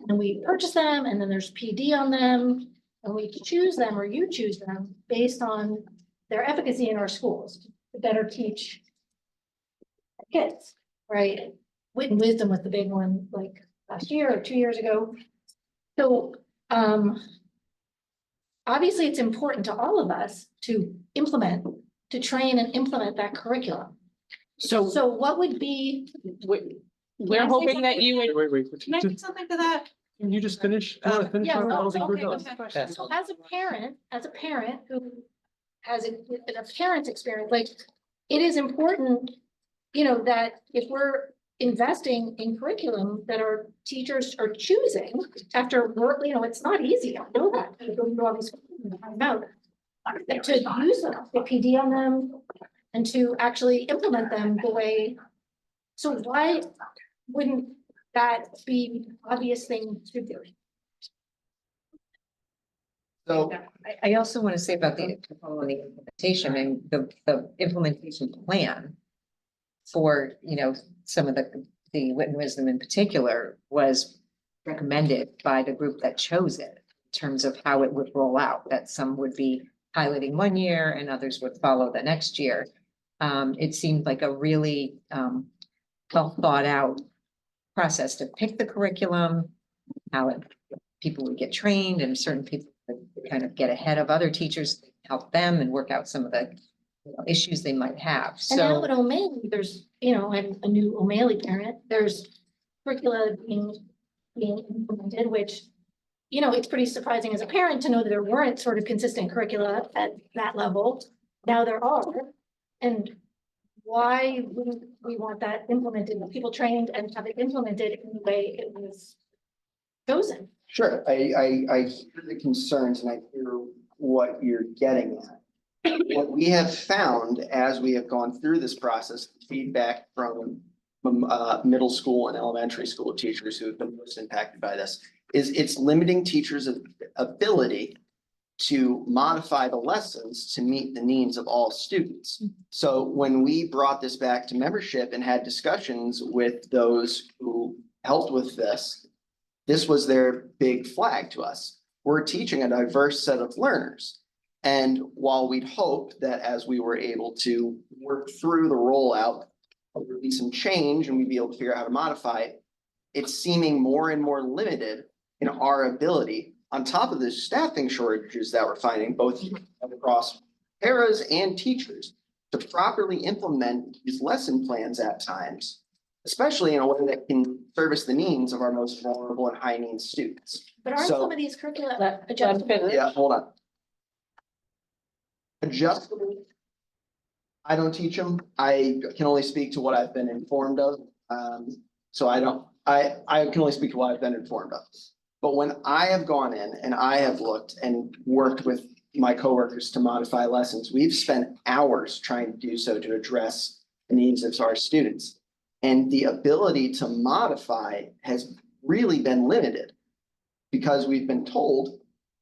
And we purchase them and then there's PD on them. And we choose them, or you choose them, based on their efficacy in our schools to better teach kids, right? Wit and Wisdom was the big one, like last year or 2 years ago. So obviously it's important to all of us to implement, to train and implement that curriculum. So So what would be, we're hoping that you would. Wait. Can I say something to that? Can you just finish? You wanna finish yeah, on that? no, I think we're okay, go done. ahead. So as a parent who has a parent's experience, like, it is important, that if we're investing in curriculum that our teachers are choosing after work, it's not easy, I know that. To go through all these and find out. To use them, the PD on them, and to actually implement them the way. So why wouldn't that be the obvious thing to do? So I also want to say about the implementation and the implementation plan for, some of the Wit and Wisdom in particular was recommended by the group that chose it in terms of how it would roll out, that some would be piloting 1 year and others would follow the next year. It seemed like a really well thought out process to pick the curriculum, how people would get trained, and certain people would kind of get ahead of other teachers, help them and work out some of the issues they might have. And now So at O'Malley, there's, I'm a new O'Malley parent, there's curricula being implemented, which, it's pretty surprising as a parent to know that there weren't sort of consistent curricula at that level. Now there are. And why wouldn't we want that implemented, people trained and have it implemented in the way it was chosen? sure, I hear the concerns and I hear what you're getting at. What we have found as we have gone through this process, feedback from middle school and elementary school teachers who have been most impacted by this, is it's limiting teachers' ability to modify the lessons to meet the needs of all students. So when we brought this back to membership and had discussions with those who helped with this, this was their big flag to us. We're teaching a diverse set of learners. And while we'd hoped that as we were able to work through the rollout, there would be some change and we'd be able to figure out how to modify it, it's seeming more and more limited in our ability, on top of the staffing shortages that we're finding both across paras and teachers, to properly implement these lesson plans at times, especially in a way that can service the needs of our most vulnerable and high needs students. But aren't So- some of these curricula Let- adjustable? Yeah, hold on. Adjustable. I don't teach them. I can only speak to what I've been informed of. So I can only speak to what I've been informed of. But when I have gone in and I have looked and worked with my coworkers to modify lessons, we've spent hours trying to do so to address the needs of our students. And the ability to modify has really been limited because we've been told,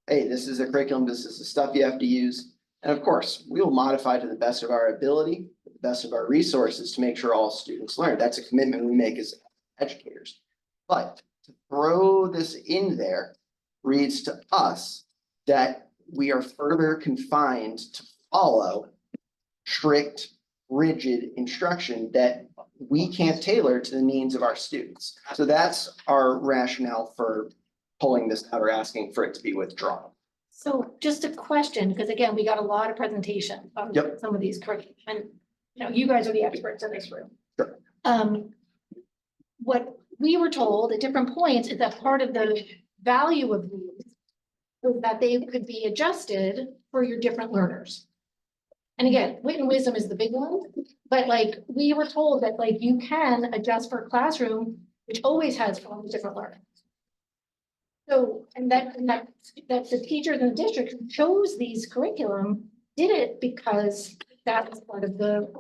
hey, this is a curriculum, this is the stuff you have to use. And of course, we will modify to the best of our ability, the best of our resources to make sure all students learn. That's a commitment we make as educators. But to throw this in there reads to us that we are further confined to follow strict, rigid instruction that we can't tailor to the needs of our students. So that's our rationale for pulling this out or asking for it to be withdrawn. So just a question, because again, we got a lot of presentation on Yep. some of these curriculum, and you know, you guys are the experts in this room. Sure. What we were told at different points is that part of the value of these was that they could be adjusted for your different learners. And again, wit and wisdom is the big one, but like, we were told that like, you can adjust for a classroom, which always has all the different learning. So, and that the teachers in the district who chose these curriculum did it because that was part of the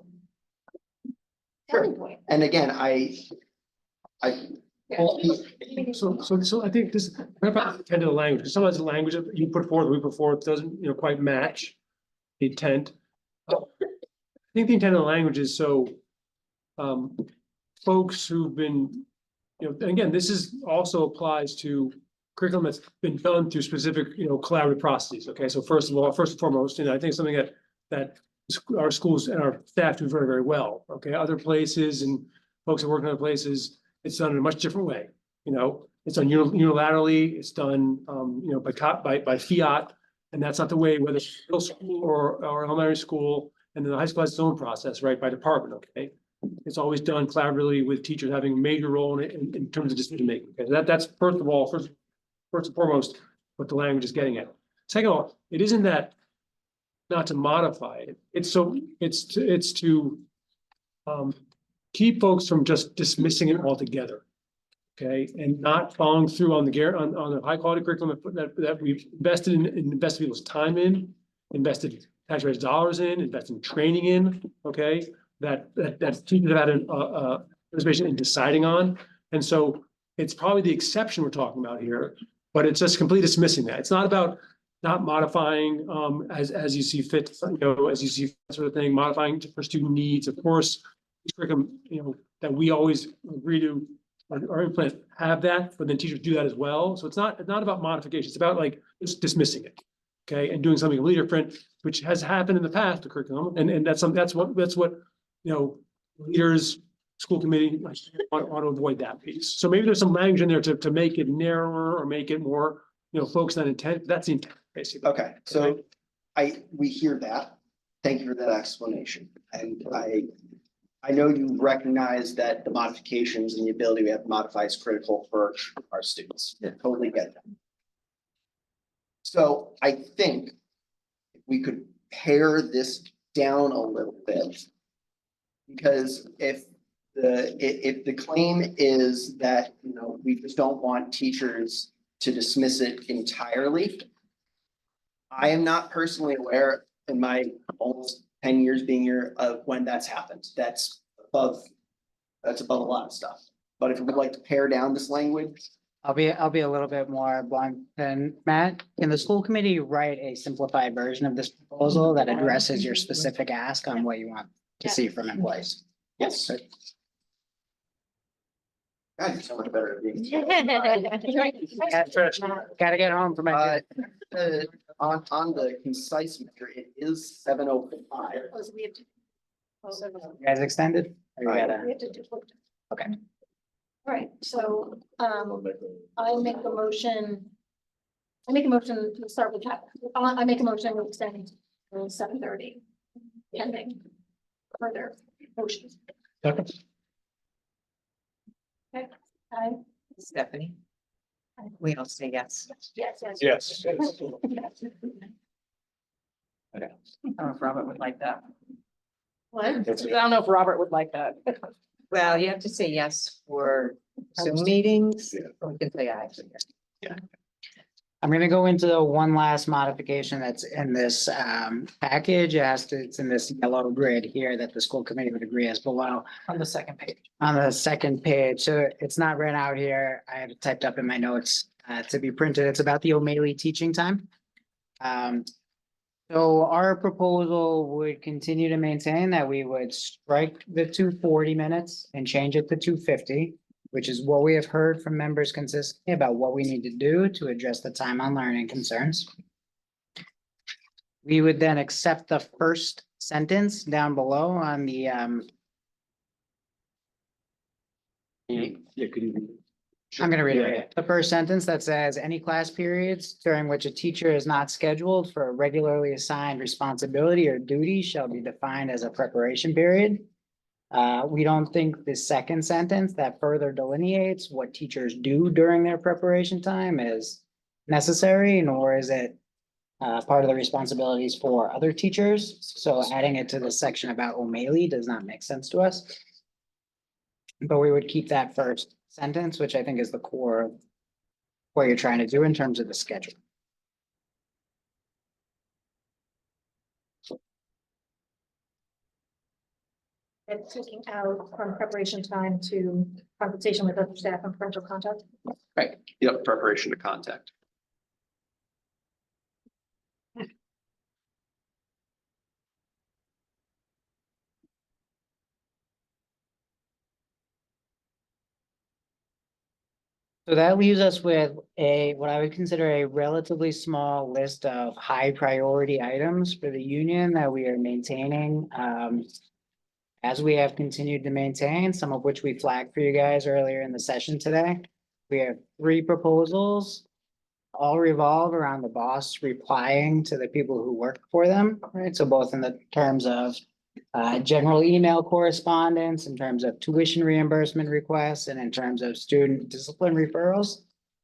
selling point. And again, I. So I think this, what about the intent of the language? Because sometimes the language that you put forward, we put forward, doesn't, you know, quite match the intent. I think the intent of the language is so, folks who've been, you know, and again, this is also applies to curriculum that's been done through specific, you know, collaborative processes. Okay, so first and foremost, and I think something that our schools and our staff do very, very well. Okay, other places and folks that work in other places, it's done in a much different way. You know, it's done unilaterally, it's done, you know, by fiat, and that's not the way, whether it's middle school or elementary school, and then the high school has its own process, right, by department. Okay, it's always done collaboratively with teachers having a major role in terms of decision making. Okay, that's first and foremost what the language is getting at. Second of all, it isn't that not to modify it. It's to keep folks from just dismissing it altogether. Okay, and not following through on the high quality curriculum that we've invested people's time in, invested taxpayers' dollars in, invested in training in. Okay, that teachers have had a participation in deciding on, and so it's probably the exception we're talking about here. But it's just completely dismissing that. It's not about not modifying as you see fit, you know, as you see sort of thing, modifying for student needs. Of course, curriculum, you know, that we always agree to or implement have that, but then teachers do that as well. So it's not about modification. It's about like just dismissing it, okay, and doing something completely different, which has happened in the past, the curriculum, and that's what you know, leaders. School committee want to avoid that piece. So maybe there's some language in there to make it narrower or make it more, you know, focused on intent. That's the intent, basically. Okay, so we hear that. Thank you for that explanation. And I know you recognize that the modifications and the ability we have to modify is critical for our students. Yeah, totally get that. So I think we could pare this down a little bit. Because if the claim is that, you know, we just don't want teachers to dismiss it entirely. I am not personally aware in my almost 10 years being here of when that's happened. That's above a lot of stuff. But if we'd like to pare down this language. I'll be a little bit more blunt than Matt. Can the school committee write a simplified version of this proposal that addresses your specific ask on what you want to see from employees? Yes. God, you're so much better at being. Gotta get home for my. On the concise measure, it is 7:05. We have to. You guys extended? Or you gotta- We have to do. Okay. All right, so, I make a motion to start with that. I make a motion to extend till 7:30. Pending further motions. Second. Okay, Stephanie? We all say yes. yes. Yes. I don't know if Robert would like that. What? I don't know if Robert would like that. Well, you have to say yes for Zoom meetings, or we can say aye. I'm gonna go into one last modification that's in this package. It's in this yellow grid here that the school committee would agree is below. On the second page. On the second page, so it's not written out here. I have it typed up in my notes to be printed. It's about the O'Malley teaching time. So our proposal would continue to maintain that we would strike the 240 minutes and change it to 250, which is what we have heard from members consistently about what we need to do to address the time on learning concerns. We would then accept the first sentence down below on the Yeah, could you? I'm gonna read Yeah. it. The first sentence that says, any class periods during which a teacher is not scheduled for a regularly assigned responsibility or duty shall be defined as a preparation period. We don't think the second sentence that further delineates what teachers do during their preparation time is necessary, nor is it part of the responsibilities for other teachers. So adding it to the section about O'Malley does not make sense to us. But we would keep that first sentence, which I think is the core of what you're trying to do in terms of the schedule. And taking out from preparation time to consultation with other staff and parental contact. Yep, preparation to contact. So that leaves us with what I would consider a relatively small list of high priority items for the union that we are maintaining. As we have continued to maintain, some of which we flagged for you guys earlier in the session today. We have 3 proposals. All revolve around the boss replying to the people who work for them, right? So both in the terms of general email correspondence, in terms of tuition reimbursement requests, and in terms of student discipline referrals.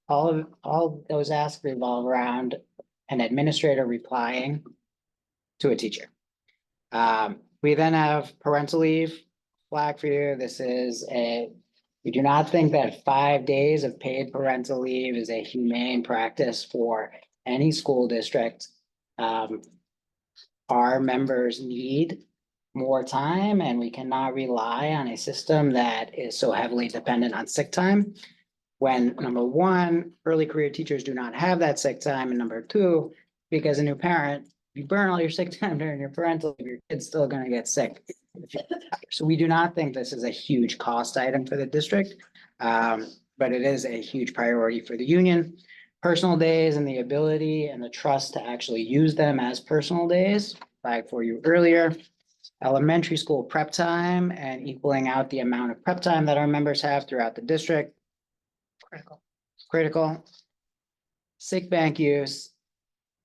All of those asks revolve around an administrator replying to a teacher. We then have parental leave flag for you. We do not think that 5 days of paid parental leave is a humane practice for any school district. Our members need more time, and we cannot rely on a system that is so heavily dependent on sick time. When number one, early career teachers do not have that sick time, and number two, because a new parent, you burn all your sick time during your parental leave, your kid's still gonna get sick. So we do not think this is a huge cost item for the district, but it is a huge priority for the union. Personal days and the ability and the trust to actually use them as personal days, like for you earlier. Elementary school prep time and equaling out the amount of prep time that our members have throughout the district. Critical. Sick bank use.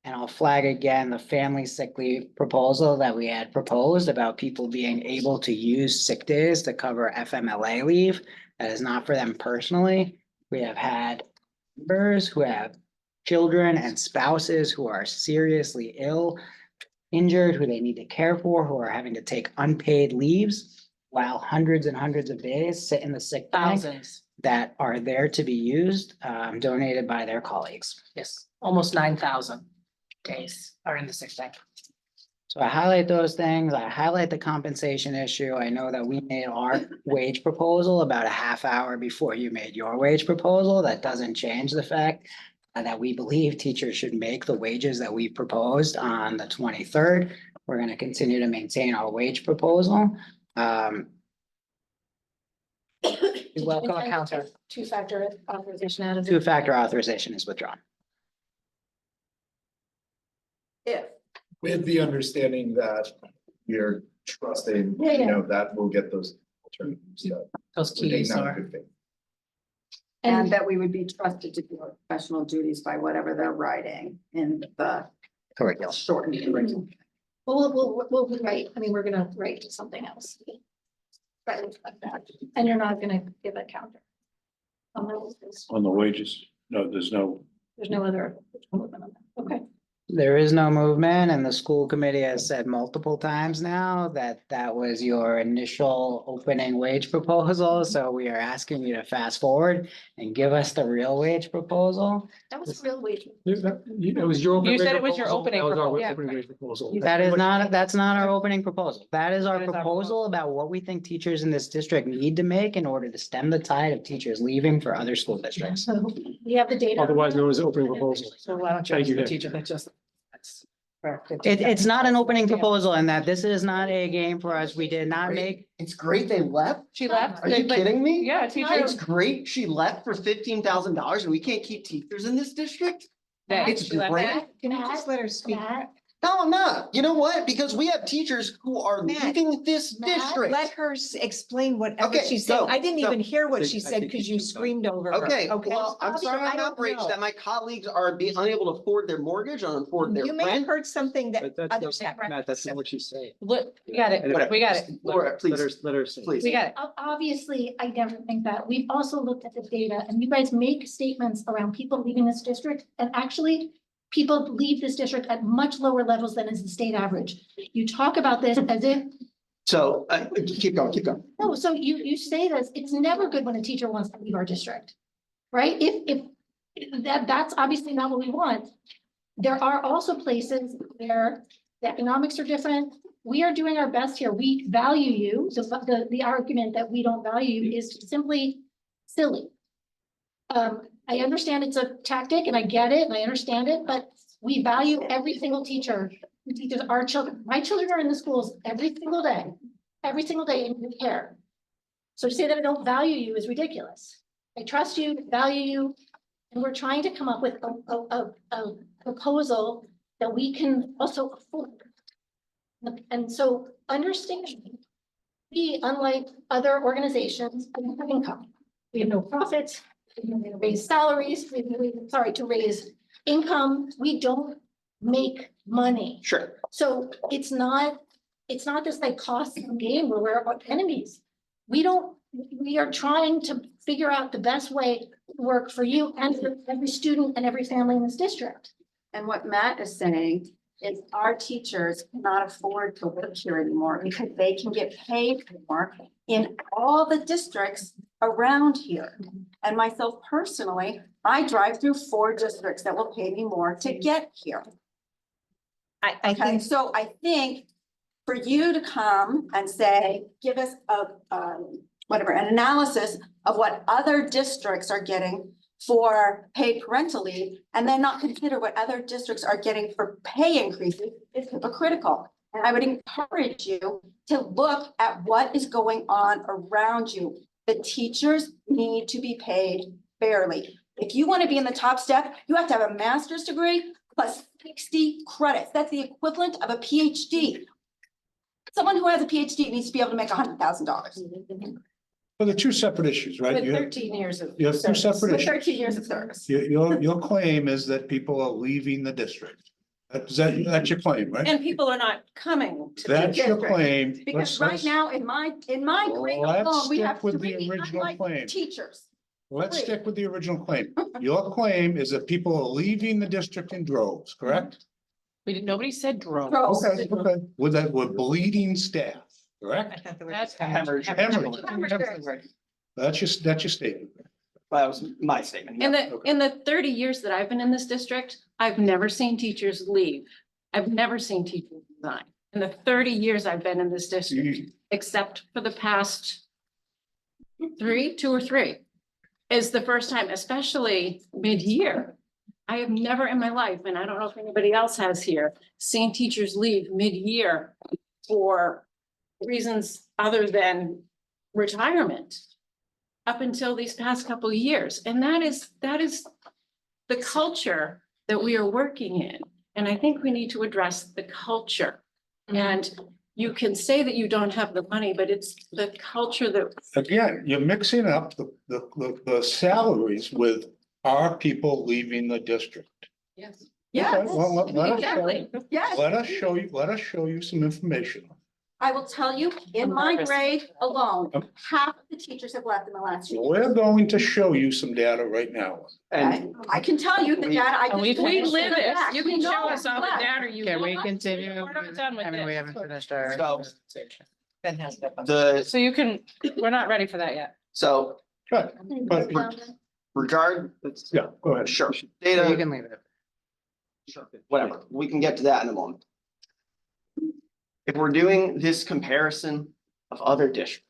And I'll flag again the family sick leave proposal that we had proposed about people being able to use sick days to cover FMLA leave. That is not for them personally. We have had members who have children and spouses who are seriously ill, injured, who they need to care for, who are having to take unpaid leaves while hundreds and hundreds of days sit in the sick bank Thousands, that are there to be used, donated by their colleagues. yes, almost 9,000 days are in the sick bank. So I highlight those things. I highlight the compensation issue. I know that we made our wage proposal about a half hour before you made your wage proposal. That doesn't change the fact that we believe teachers should make the wages that we proposed on the 23rd. We're going to continue to maintain our wage proposal. We welcome a counter. Two-factor authorization out of. it. Two-factor authorization is withdrawn. If, With the understanding that you're trusting, Yeah, yeah. that we'll get those alternatives. Those We're taking keys that in are. good faith. and that we would be trusted to do our professional duties by whatever they're writing in the Curriculum. shortened curriculum. We'll write, I mean, we're gonna write something else. Right, like that. And you're not gonna give a counter. On the wages, no, there's no. There's no other movement on that. Okay. There is no movement, and the school committee has said multiple times now that that was your initial opening wage proposal. So we are asking you to fast forward and give us the real wage proposal. That was a real wage. It was your. You said it was your proposal, opening that was our proposal. Yeah. opening wage proposal. That is not, that's not our opening proposal. That is our That is our proposal about what we think teachers in this district need to make in order to stem the tide of teachers leaving for other school districts. So we have the data. Otherwise known as opening proposal. So why don't you Thank ask you, the Nick. teacher that just. It's not an opening proposal and that this is not a game for us. We did not make, It's great they left. She left. Are you but- kidding me? Yeah, teacher. It's great she left for $15,000 and we can't keep teachers in this district? It's She left. great. Can I just let her speak? Matt, No, I'm not. You know what? Because we have teachers who are Matt, leaving this Matt, district. Let her explain whatever Okay, she said. go, I didn't go. even hear what I she think- I said think because you you should go. screamed over her. Okay, well, I'm Obviously, sorry, I I'm don't outraged know. that my colleagues are being unable to afford their mortgage and afford their You may have rent. heard something that But that's others not, have. Matt, that's not what she's saying. Look, we got it. Whatever. We got it. Laura, please, Let her say. please. We got it. Obviously, I never think that. We've also looked at the data and you guys make statements around people leaving this district. And actually, people leave this district at much lower levels than is the state average. You talk about this as if, So, keep going, keep going. no, so you say this, it's never good when a teacher wants to leave our district. Right? If that's obviously not what we want. There are also places where the economics are different. We are doing our best here. We value you. The argument that we don't value you is simply silly. I understand it's a tactic and I get it and I understand it, but we value every single teacher who teaches our children. My children are in the schools every single day and we care. So to say that I don't value you is ridiculous. I trust you, value you, and we're trying to come up with a proposal that we can also afford. And so understand, we, unlike other organizations, we don't have income. We have no profits, we have to raise salaries, to raise income. We don't make money. Sure. So it's not this like cost game where we're enemies. We are trying to figure out the best way to work for you and for every student and every family in this district. And what Matt is saying is our teachers cannot afford to work here anymore because they can get paid more in all the districts around here. And myself personally, I drive through 4 districts that will pay me more to get here. I Okay, think, so I think for you to come and say, give us whatever, an analysis of what other districts are getting for paid parental leave, and then not consider what other districts are getting for pay increases is hypocritical. And I would encourage you to look at what is going on around you. The teachers need to be paid fairly. If you want to be in the top step, you have to have a master's degree plus 60 credits. That's the equivalent of a PhD. Someone who has a PhD needs to be able to make $100,000. Well, they're two separate issues, right? With You have 13 years of you have two service. separate With issues. 13 years of service. Your claim is that people are leaving the district. That's your claim, right? And people are not coming to. That's your district. claim. Because right now, in my grade Let's alone, we stick have with the 3 original unlikely claim. teachers. Let's Wait. stick with the original claim. Your claim is that people are leaving the district in droves, correct? Nobody said drone. Gross. Okay, with bleeding staff, correct? That's Hemorrhage. Hemorrhage. That's your statement. That was my statement. In yeah. the 30 years that I've been in this district, I've never seen teachers leave. I've never seen teachers resign. In the 30 years I've been in this district, You- except for the past 2 or 3, is the first time, especially mid-year. I have never in my life, and I don't know if anybody else has here, seen teachers leave mid-year for reasons other than retirement up until these past couple of years. And that is the culture that we are working in. And I think we need to address the culture. And you can say that you don't have the money, but it's the culture that. Again, you're mixing up the salaries with our people leaving the district. Yes. Yes, Okay, well, let Exactly. yes. us show you some information. I will tell you, in I'm my nervous. grade alone, Um, half of the teachers have left in the last 2 years. We're going to show you some data right now. Okay? I can tell you the data. I And just. we don't live know it. that. You We can know show us all the that. data you can we want. continue? We're not done with I mean, we this. haven't finished our. So- presentation. The, So you can, we're not ready for that yet. so Good, but, regard, yeah, go ahead. sure, You data, can leave it. whatever, we can get to that in a moment. If we're doing this comparison of other districts,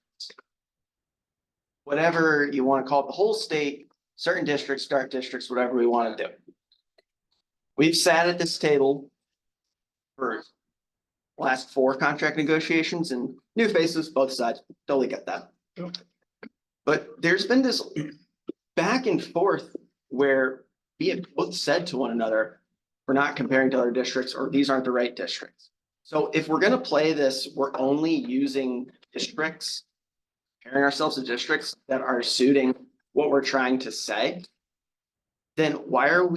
whatever you want to call it, the whole state, certain districts, dark districts, whatever we want to do. We've sat at this table for last 4 contract negotiations and new faces, both sides, totally get that. But there's been this back and forth where we have both said to one another, we're not comparing to other districts, or these aren't the right districts. So if we're gonna play this, we're only using districts, comparing ourselves to districts that are suiting what we're trying to say, then why are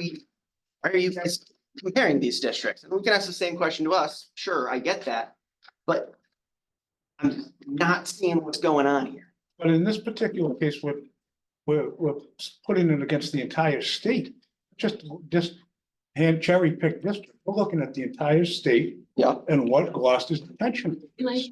you guys comparing these districts? And we can ask the same question to us. Sure, I get that, but I'm not seeing what's going on here. But in this particular case, we're putting it against the entire state, just hand cherry pick district. We're looking at the entire state. Yeah. And what Gloucester's potential is.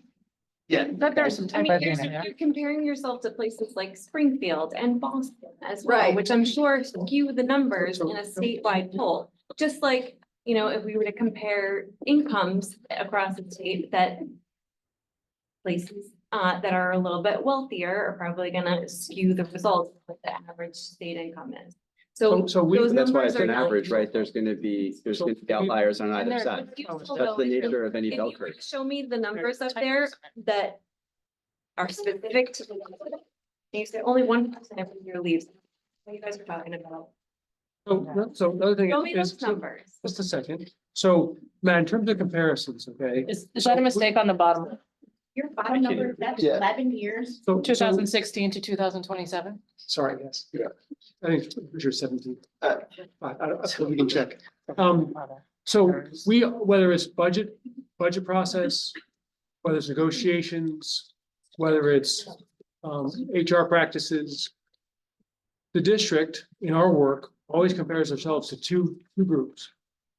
Yeah. But there's some. I mean, you're comparing yourself to places like Springfield and Boston as well, Right. which I'm sure skew the numbers in a statewide poll. Just like, you know, if we were to compare incomes across the state, that places that are a little bit wealthier are probably gonna skew the results of what the average state income is. So So we, those That's why numbers it's are an not- average, right? There's gonna be outliers on either side. It's useful, That's though, the if you- nature of any if bell you were curve. to show me the numbers up there that are specific to the. You said only 1% every year leaves. What you guys are talking about? so the other thing Show me is, those numbers. just a second. So, Matt, in terms of comparisons, okay? Is that a mistake on the bottom? Your bottom number, that's Yeah. 11 years. So, 2016 to 2027? sorry, yes, yeah. I think you're 17. Uh, We can check. So whether it's budget process, whether it's negotiations, whether it's HR practices. The district in our work always compares ourselves to two groups.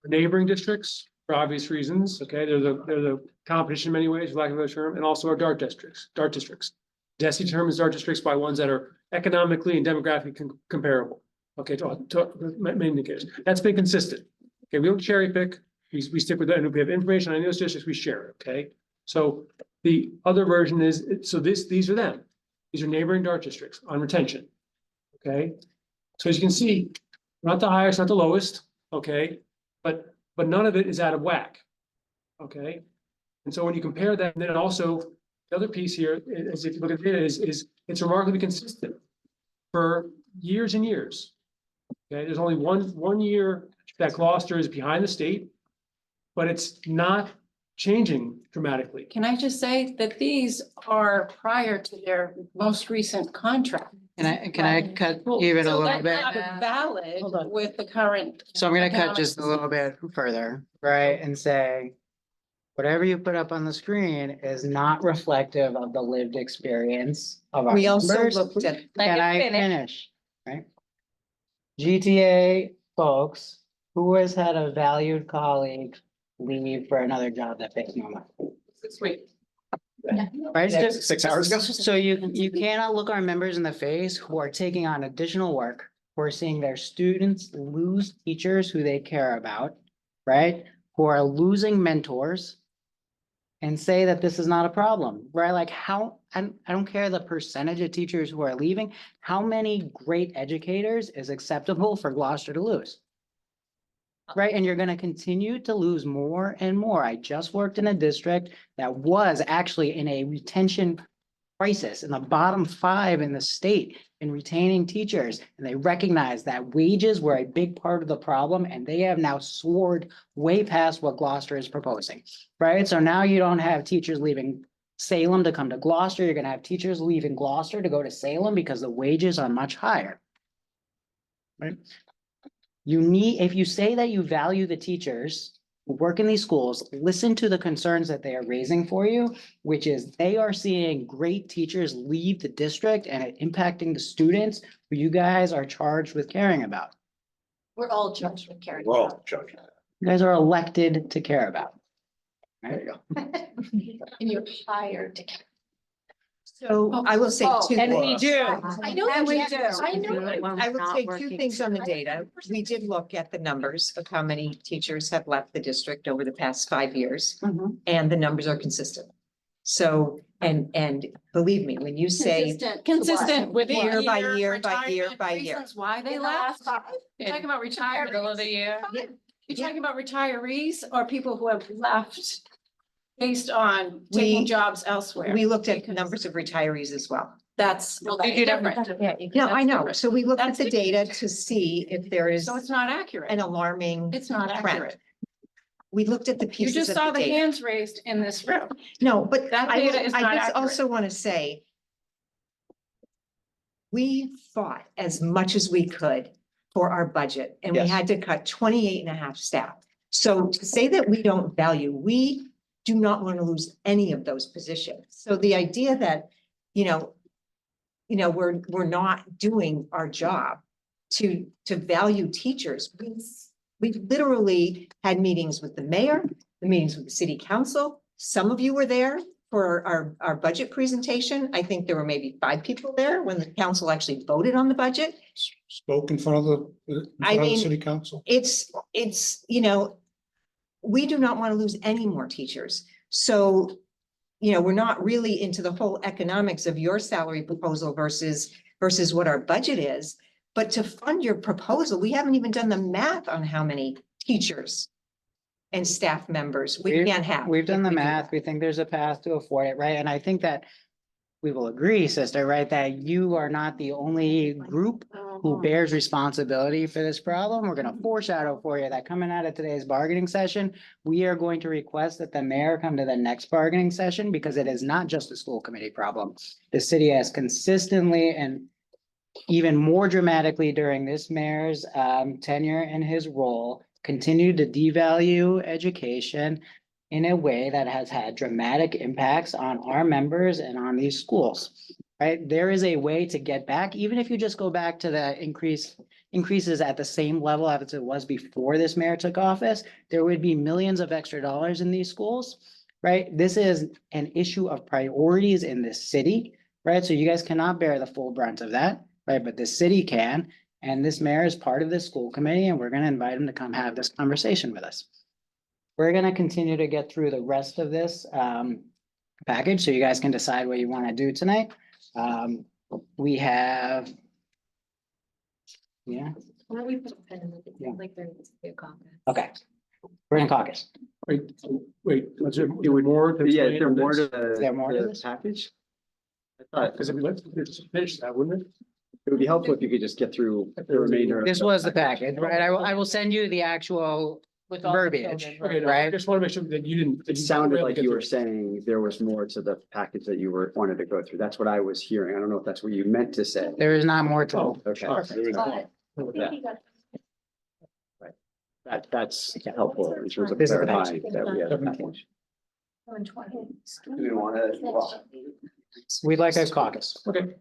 Neighboring districts, for obvious reasons, okay, they're the competition in many ways, for lack of a better term, and also our dark districts. DESI determines dark districts by ones that are economically and demographically comparable. Okay, to main indicators. That's been consistent. Okay, we don't cherry pick. We stick with that, and if we have information on those districts, we share it, okay? So the other version is, so these are them. These are neighboring dark districts on retention. Okay, so as you can see, not the highest, not the lowest, okay, but none of it is out of whack. Okay, and so when you compare that, and then also the other piece here is if you look at it is it's remarkably consistent for years and years. Okay, there's only one year that Gloucester is behind the state, but it's not changing dramatically. Can I just say that these are prior to their most recent contract? Can I cut even a So little that's bit? not valid with the current. So I'm gonna cut economic just a little bit further, right, and say. Whatever you put up on the screen is not reflective of the lived experience of our We also members. looked at, Can I finish? Right? GTA folks, who has had a valued colleague leave for another job that pays more money? 6 weeks. Right? So- 6 hours ago. So you cannot look our members in the face who are taking on additional work, who are seeing their students lose teachers who they care about, right? Who are losing mentors. And say that this is not a problem, right? Like how, I don't care the percentage of teachers who are leaving, how many great educators is acceptable for Gloucester to lose? Right, and you're gonna continue to lose more and more. I just worked in a district that was actually in a retention crisis in the bottom 5 in the state in retaining teachers. And they recognized that wages were a big part of the problem, and they have now soared way past what Gloucester is proposing. Right, so now you don't have teachers leaving Salem to come to Gloucester. You're gonna have teachers leaving Gloucester to go to Salem because the wages are much higher. Right? If you say that you value the teachers who work in these schools, listen to the concerns that they are raising for you, which is they are seeing great teachers leave the district and it impacting the students who you guys are charged with caring about. We're all judged with caring. Well, Chuck. You guys are elected to care about. There you go. And you're hired to. so I will say two. And we do. I know And we we do. do. I know. When I we're would not say two working things on the together. data. We did look at the numbers of how many teachers have left the district over the past 5 years, and the numbers are consistent. So, and believe me, when you say Consistent with Year by year by retirement year by year. reasons Why they In the left. last 5. Talking about retirement. Middle of the year. You're talking about retirees or people who have left based on taking We- jobs elsewhere? We looked at Because numbers of retirees as well. That's different. No, I know. So we looked at That's the different. data to see if there is So it's not accurate. an alarming It's not trend. accurate. We looked at the You pieces just of saw the the data. hands raised in this room. No, but That I data is not just accurate. also want to say we fought as much as we could for our budget and we Yes. had to cut 28.5 staff. So to say that we don't value, we do not want to lose any of those positions. So the idea that, we're not doing our job to value teachers. We literally had meetings with the mayor, the meetings with the city council. Some of you were there for our budget presentation. I think there were maybe 5 people there when the council actually voted on the budget. Spoke in front of the mean, city council. It's, we do not want to lose any more teachers. So, we're not really into the whole economics of your salary proposal versus what our budget is. But to fund your proposal, we haven't even done the math on how many teachers and staff members we can have. We've done if the we do math. that. We think there's a path to afford it, right? And I think that we will agree, sister, right, that you are not the only group who bears responsibility for this problem. We're gonna foreshadow for you that coming out of today's bargaining session, we are going to request that the mayor come to the next bargaining session because it is not just a school committee problem. The city has consistently and even more dramatically during this mayor's tenure in his role, continued to devalue education in a way that has had dramatic impacts on our members and on these schools, right? There is a way to get back, even if you just go back to the increases at the same level as it was before this mayor took office, there would be millions of extra dollars in these schools, right? This is an issue of priorities in this city, right? So you guys cannot bear the full brunt of that, right? But the city can, and this mayor is part of this school committee, and we're gonna invite him to come have this conversation with us. We're gonna continue to get through the rest of this package, so you guys can decide what you wanna do tonight. We have. Yeah, Why don't we put a pen in the, Yeah. like there needs to be a comment. okay. We're in caucus. Wait, was there more? to Yeah, explain is there on more this? to Is there more to the this? package? I thought Because if we let's finish that, wouldn't it? it would be helpful if you could just get through the remainder. of This was the package, right? I will send you the actual With all the verbiage, children, Okay, no, I right? just want to make sure that you didn't. that It you sounded really like get you were through. saying there was more to the package that you wanted to go through. That's what I was hearing. I don't know if that's what you meant to say. There is not more to. Oh, Okay. That's helpful in terms of This is the clarifying that we have that much. You didn't want to, well, We'd like a caucus. Okay.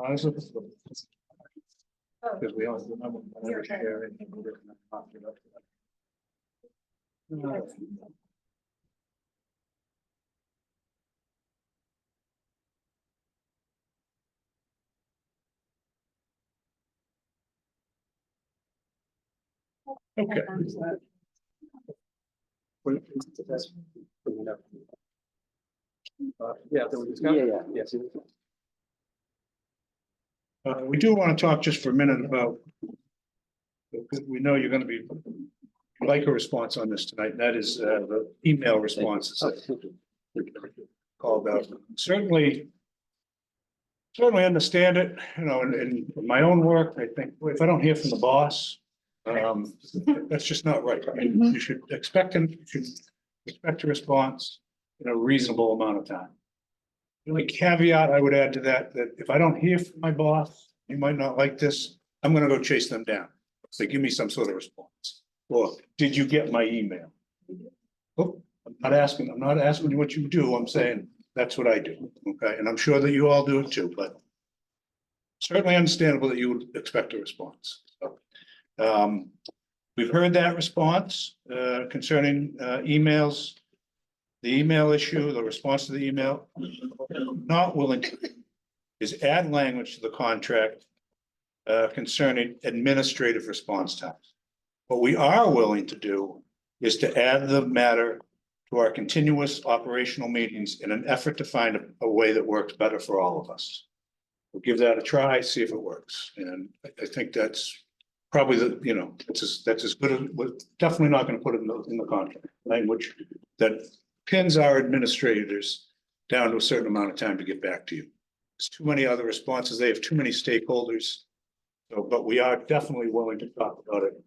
Honestly. Because we always remember. whenever share anything, we're gonna talk about it. Okay. Yeah, there was discussion. Yes. We do want to talk just for a minute about. We know you're gonna be, like a response on this tonight, and that is the email responses that called out. Certainly understand it, you know, in my own work, I think, if I don't hear from the boss, that's just not right. I mean, you should expect him, you should expect a response in a reasonable amount of time. The only caveat I would add to that, that if I don't hear from my boss, you might not like this, I'm gonna go chase them down. So give me some sort of response. Or, did you get my email? Oh, I'm not asking you what you do, I'm saying that's what I do, okay? And I'm sure that you all do it too, but certainly understandable that you would expect a response. So, we've heard that response concerning emails. The email issue, the response to the email, not willing to is add language to the contract concerning administrative response times. What we are willing to do is to add the matter to our continuous operational meetings in an effort to find a way that works better for all of us. We'll give that a try, see if it works. And I think that's probably that's as good as, we're definitely not going to put it in the contract language that pins our administrators down to a certain amount of time to get back to you. There's too many other responses. They have too many stakeholders. So, but we are definitely willing to talk about it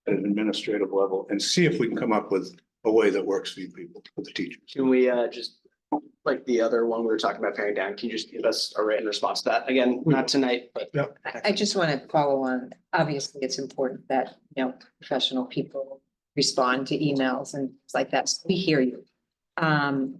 at an administrative level and see if we can come up with a way that works for you people, for the teachers. Can we just, like the other one we were talking about paring down, can you just give us a written response to that? Again, not tonight, but. Yeah. I just want to follow on. Obviously, it's important that, professional people respond to emails and things like that. So we hear you. But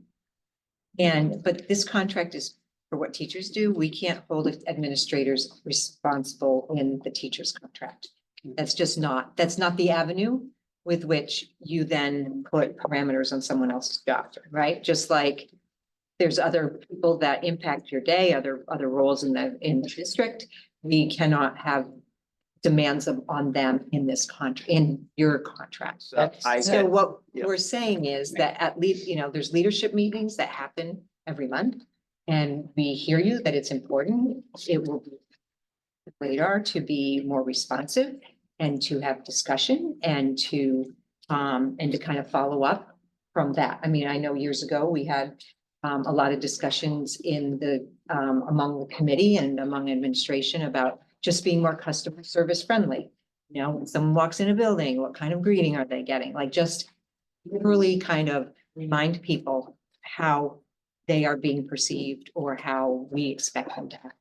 this contract is for what teachers do. We can't hold administrators responsible in the teacher's contract. That's not the avenue with which you then put parameters on someone else's job, right? Just like there's other people that impact your day, other roles in the district. We cannot have demands on them in this contract, in your contract. So what we're saying is that at least, there's leadership meetings that happen every month. And we hear you that it's important. It will be radar to be more responsive and to have discussion and to kind of follow up from that. I mean, I know years ago we had a lot of discussions in among the committee and among administration about just being more customer service friendly. When someone walks in a building, what kind of greeting are they getting? Like just literally kind of remind people how they are being perceived or how we expect them to act.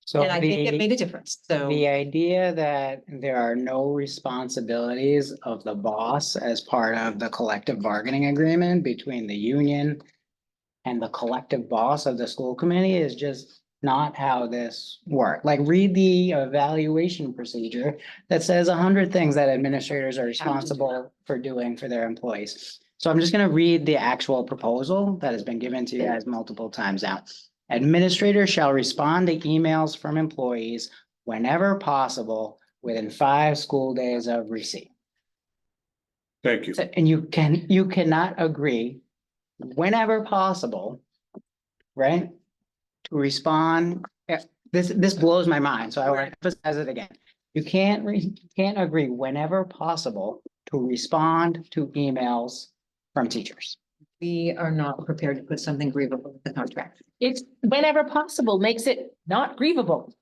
So And I think it made a difference. So the idea that there are no responsibilities of the boss as part of the collective bargaining agreement between the union and the collective boss of the school committee is just not how this works. Like read the evaluation procedure that says 100 things that administrators are responsible for doing for their employees. So I'm just going to read the actual proposal that has been given to you guys multiple times now. Administrators shall respond to emails from employees whenever possible within 5 school days of receipt. Thank you. And you cannot agree whenever possible, right? To respond. This blows my mind, so I want to emphasize it again. You can't agree whenever possible to respond to emails from teachers. we are not prepared to put something grievable in the contract. It's whenever possible makes it not grievable.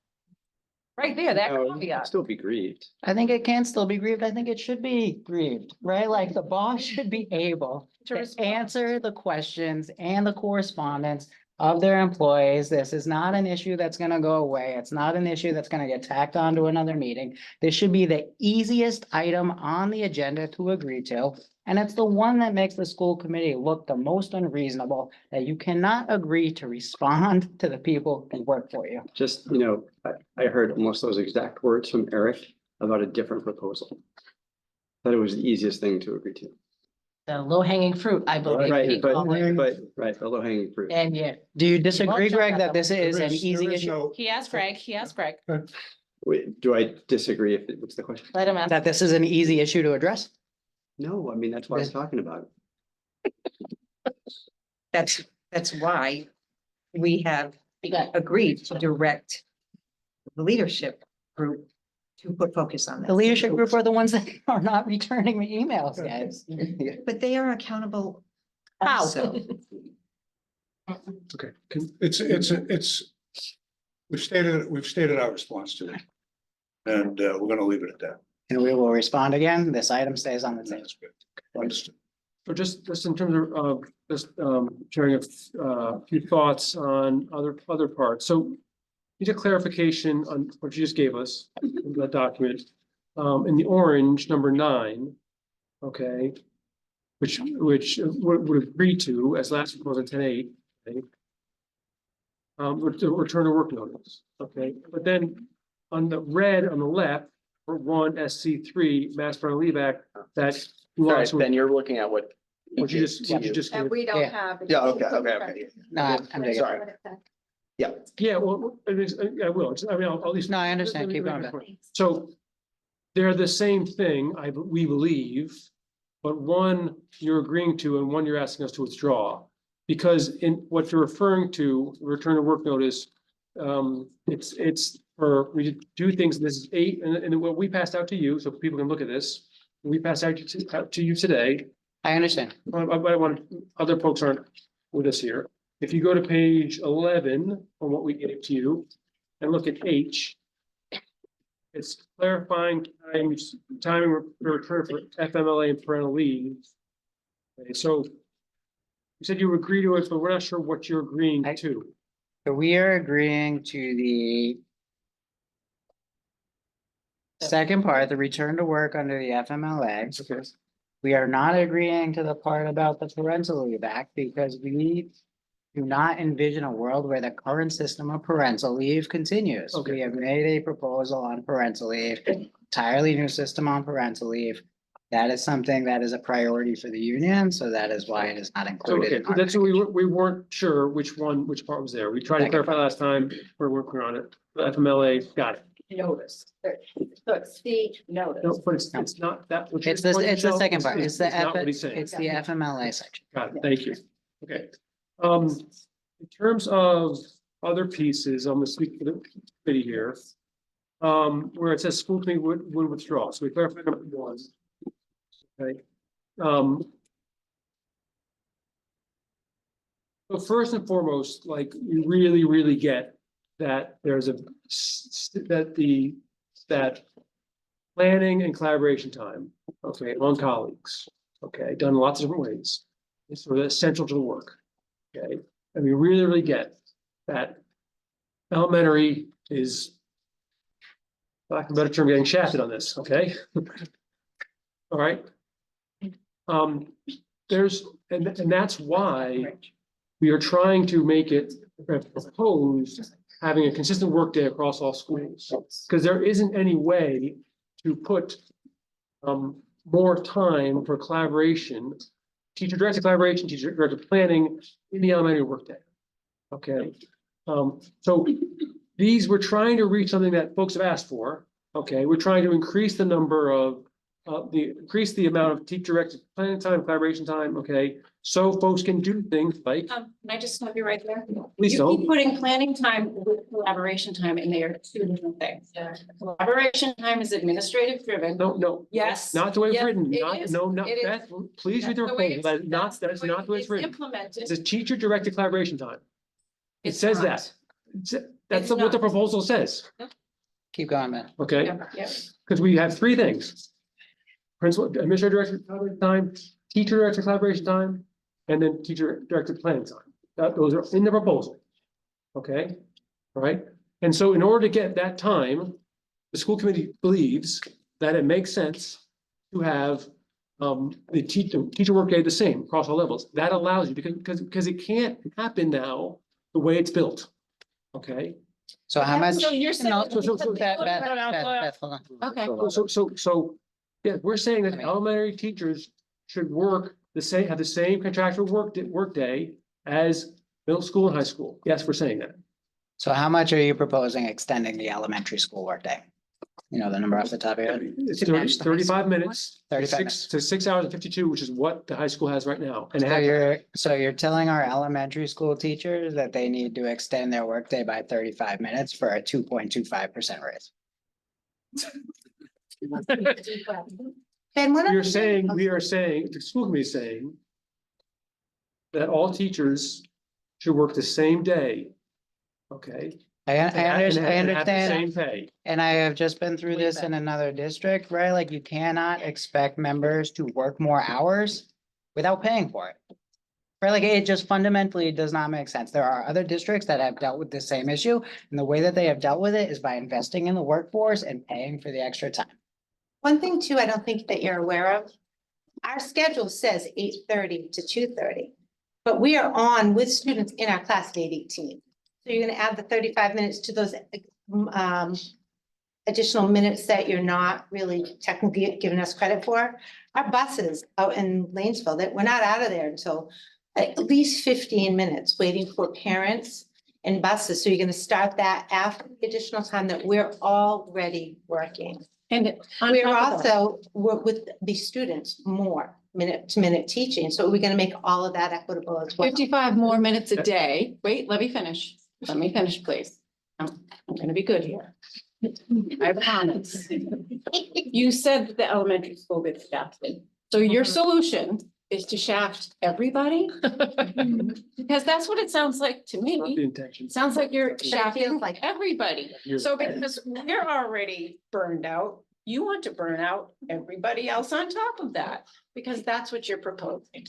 Right there, that No, it caveat. can still be grieved. I think it can still be grieved. I think it should be grieved, right? Like the boss should be able To to respond. answer the questions and the correspondence of their employees. This is not an issue that's gonna go away. It's not an issue that's gonna get tacked onto another meeting. This should be the easiest item on the agenda to agree to. And it's the one that makes the school committee look the most unreasonable, that you cannot agree to respond to the people who work for you. Just, I heard almost those exact words from Eric about a different proposal. That it was the easiest thing to agree to. The low hanging fruit, I believe. Right, he but, called it. right, the low hanging fruit. And yeah, Do you disagree, jump Greg, at that them. this is an There easy is issue? no- he asked Greg, Wait, do I disagree what's the question? let him ask. That this is an easy issue to address? No, I mean, that's what I'm talking about. That's why we have You got it. agreed to direct the leadership group to put focus on this. The leadership group are the ones that are not returning the emails, guys. But they are accountable How? also. Okay, it's, we've stated our response to it. And we're gonna leave it at that. And we will respond again. This item stays on the table. That's good. Understood. So just in terms of, just, sharing a few thoughts on other parts. So need a clarification on what you just gave us in that document. In the orange, number 9, okay, which would agree to as last proposal 10.8. Okay. Return to work notice, okay, but then on the red on the left, for 1 SC3, Mass Parental Leave Act, that. Sorry, Ben, you're looking at what. What you just And gave. we don't Yeah. have. Yeah, okay. No, I'm digging. Sorry. Yeah, well, it is, I will, I mean, I'll at least. No, I understand. let me Keep make going, my Ben. point. So they're the same thing, we believe, but one you're agreeing to and one you're asking us to withdraw. Because in what you're referring to, return to work notice, it's for, we do things, this is 8, and what we passed out to you, so people can look at this. We passed out to you today. I understand. I want, other folks aren't with us here. If you go to page 11 on what we gave to you and look at H, it's clarifying timing return for FMLA and parental leave. Okay, so you said you agree to it, but we're not sure what you're agreeing to. So we are agreeing to the second part, the return to work under the FMLA. Okay. We are not agreeing to the part about the parental leave act because we do not envision a world where the current system of parental leave continues. Okay. We have made a proposal on parental leave, entirely new system on parental leave. That is something that is a priority for the union, so that is why it is not So, included. okay, in our that's what package. we weren't sure which part was there. We tried to Second clarify last time. We're working on it. The FMLA, got it. Notice. So it's the No, notice. but it's not that. what It's you're the, pointing it's the out. second part. It's the not what he's saying. it's the FMLA section. Got it, thank you. Okay. In terms of other pieces, I'm gonna speak for the committee here. Where it says school committee would withdraw, so we clarified number 1. Okay. So first and foremost, like, we really get that there's that planning and collaboration time, okay, among colleagues, okay, done lots of different ways. It's sort of essential to the work, okay? And we really get that elementary is, for lack of a better term, getting shafted on this, okay? All right. And that's why we are trying to make it propose having a consistent workday across all schools. Because there isn't any way to put more time for collaboration, teacher-directed collaboration, teacher-directed planning in the elementary workday. Okay, so we're trying to reach something that folks have asked for. Okay, we're trying to increase the number of increase the amount of teacher-directed planning time, collaboration time, okay? So folks can do things like, Can I just stop you right there? please You don't. keep putting planning time with collaboration time and they are 2 different things. Collaboration time is administrative driven. No, Yes. not the way it's Yep, written, it not, is. no, It is. Beth, please read the That's the way proposal, it's- that's not the way it's written. Implemented. It's a teacher-directed collaboration time. It It's says not. that. That's It's what the not. proposal says, Keep going, man. okay? Yeah. Because we have 3 things. Principal, administrative directed time, teacher directed collaboration time, and then teacher directed planning time. Those are in the proposal. Okay, all right? And so in order to get that time, the school committee believes that it makes sense to have the teacher workday the same across all levels. That allows you, because it can't happen now the way it's built. Okay, So how much? So you're saying. so- Beth, hold on. Okay. so, yeah, we're saying that elementary teachers should work have the same contractual workday as middle school and high school. Yes, we're saying that. So how much are you proposing extending the elementary school workday? You know, the number off the top of your head? It's To match the high 35 school minutes, 35 minutes. to 6 hours and 52, which is what the high school has right now. And So you're telling our elementary school teachers that they need to extend their workday by 35 minutes for a 2.25% raise? Ben, what? we are saying, the school committee is saying that all teachers should work the same day. Okay? I and have the understand, Same pay. and I have just been through this in another district, right? Like you cannot expect members to work more hours without paying for it. Right, like it just fundamentally does not make sense. There are other districts that have dealt with the same issue, and the way that they have dealt with it is by investing in the workforce and paying for the extra time. One thing too, I don't think that you're aware of, our schedule says 8:30 to 2:30. But we are on with students in our class at 8:18. So you're gonna add the 35 minutes to those additional minutes that you're not really technically giving us credit for. Our buses out in Lanesville, that we're not out of there until at least 15 minutes waiting for parents and buses. So you're gonna start that after the additional time that we're already working. And We're also work with the students more minute to minute teaching. So we're gonna make all of that equitable as well. 55 more minutes a day. Wait, let me finish. Let me finish, please. I'm gonna be good here. I have comments. You said that the elementary school gets shafted. So your solution is to shaft everybody? Because that's what it sounds like to Not the me. intention. Sounds like you're shafting feels like- everybody. So because we're already burned out, you want to burn out everybody else on top of that, because that's what you're proposing.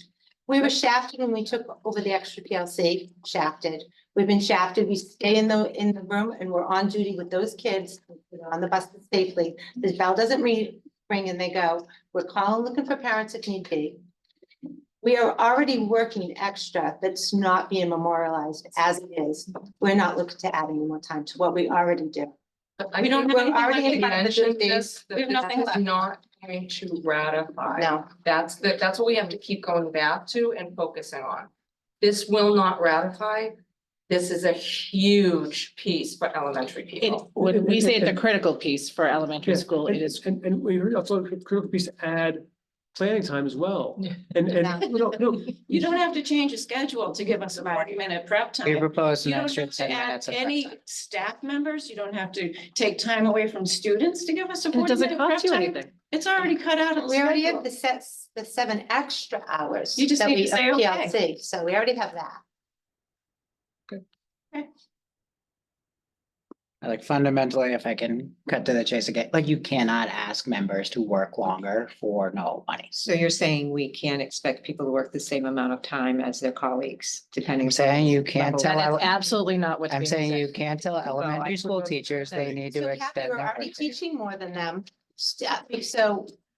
We were shafted when we took over the extra PLC, shafted. We've been shafted. We stay in the room and we're on duty with those kids, on the bus safely. The bell doesn't ring and they go. We're calling, looking for parents if need be. We are already working extra that's not being memorialized as it is. We're not looking to add any more time to what we already do. We don't have We're anything already like in front of the mentioned days. this, We have that nothing this is left. not going to ratify. No. That's what we have to keep going back to and focusing on. This will not ratify. This is a huge piece for elementary people. When we say it's a critical piece for elementary Yeah, school, it is. And we heard also a critical piece to add planning time as well. Yeah. And, Yeah. no, You don't have to change a schedule to give us a 40-minute prep We time. proposed You an don't extra have to 10 add minutes of prep any time. staff members. You don't have to take time away from students to give us a It doesn't 40-minute prep cost you time. anything. It's already cut out of the We already have schedule. the 7 extra hours. You just that need we to say of okay. PLC, so we already have that. Like fundamentally, if I can cut to the chase again, like you cannot ask members to work longer for no money. So you're saying we can't expect people to work the same amount of time as their colleagues, depending. I'm saying you can't tell, That is ele- absolutely not what's I'm being saying said. you can't tell elementary school teachers they need So to Kathy, extend we're their already workday. teaching more than them.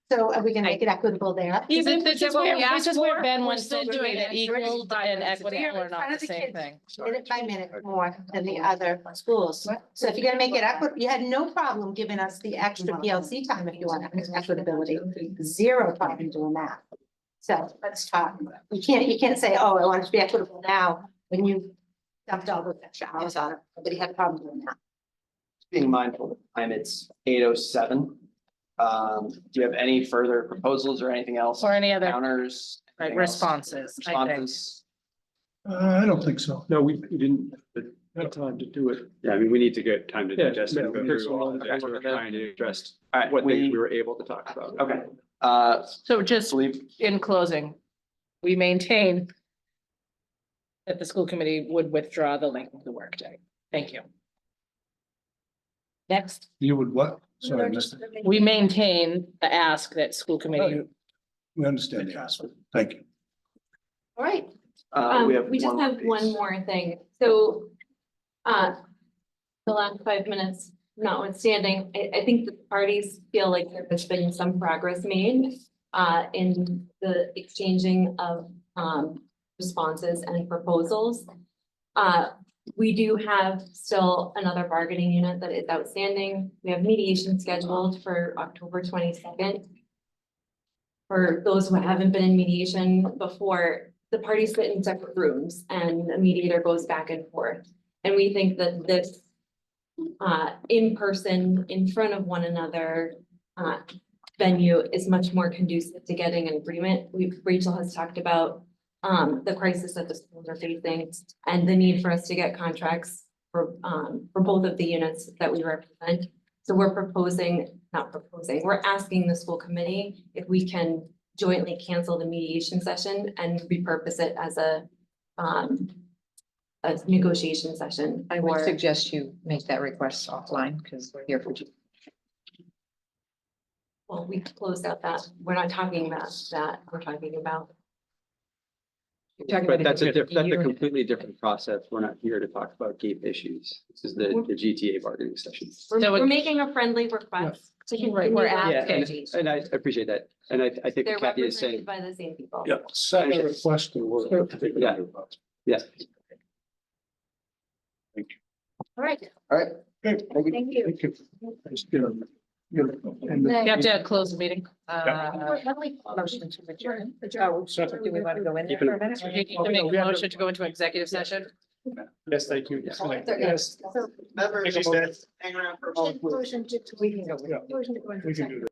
So are we gonna make it equitable there? Even Which is which what we asked is where for, Ben we're wants still to doing doing it it. equal and equity We are in are not front the of the same kids. thing. Minute by minute more than the other schools. So if you're gonna make it equitable, you had no problem giving us the extra PLC time if you want equitability. Zero problem doing that. So let's talk. You can't say, oh, I want it to be equitable now, when you dumped all those extra hours on it. Nobody had a problem doing that. Being mindful of time, it's 8:07. Do you have any further proposals or anything else? Or any other Counters? right, anything else? responses, I think. Responses? I don't think so. no, we didn't have time to do it. Yeah, I mean, we need to get time to Yeah, digest yeah, and go there's through all a the lot things of we're work in trying to address, All right, what things we, we were able to talk about. okay. So just Believe, in closing, we maintain that the school committee would withdraw the length of the workday. Thank you. Next, You would what? Sorry, I missed it. we maintain the ask that school committee. We understand the ask. Thank you. All right. we have We just one more have one piece. more thing. So, the last 5 minutes notwithstanding, I think the parties feel like there has been some progress made. in the exchanging of, responses and proposals. We do have still another bargaining unit that is outstanding. We have mediation scheduled for October 22nd. For those who haven't been in mediation before, the parties sit in separate rooms and a mediator goes back and forth. And we think that this in person, in front of one another, venue is much more conducive to getting an agreement. Rachel has talked about the crisis that the schools are facing and the need for us to get contracts for both of the units that we represent. So we're we're asking the school committee if we can jointly cancel the mediation session and repurpose it as a negotiation session. I would for- suggest you make that request offline because we're here for you. Well, we closed out that, we're not talking about that, we're talking about. You're talking But about that's a different that's a unit. completely different process. We're not here to talk about GAPE issues. This is the GTA bargaining session. We're, So we're it- making a friendly request to continue. Right, we're the asking. Yeah, negotiation. and I appreciate that. And I think They're what Kathy is saying, represented by the same people. Yeah, send a request to work. Yeah. yeah. All right, Okay. thank you. Thank you. Just, and the- You have to close the meeting. Motion to adjourn. Oh, Second. do we want to go in there Keep it- for a minute? You need to make a motion to go into executive session. Yes, thank you. Yes. Yes. So, Members, motion to. We can go. Yeah. Motion to go into. We can do that.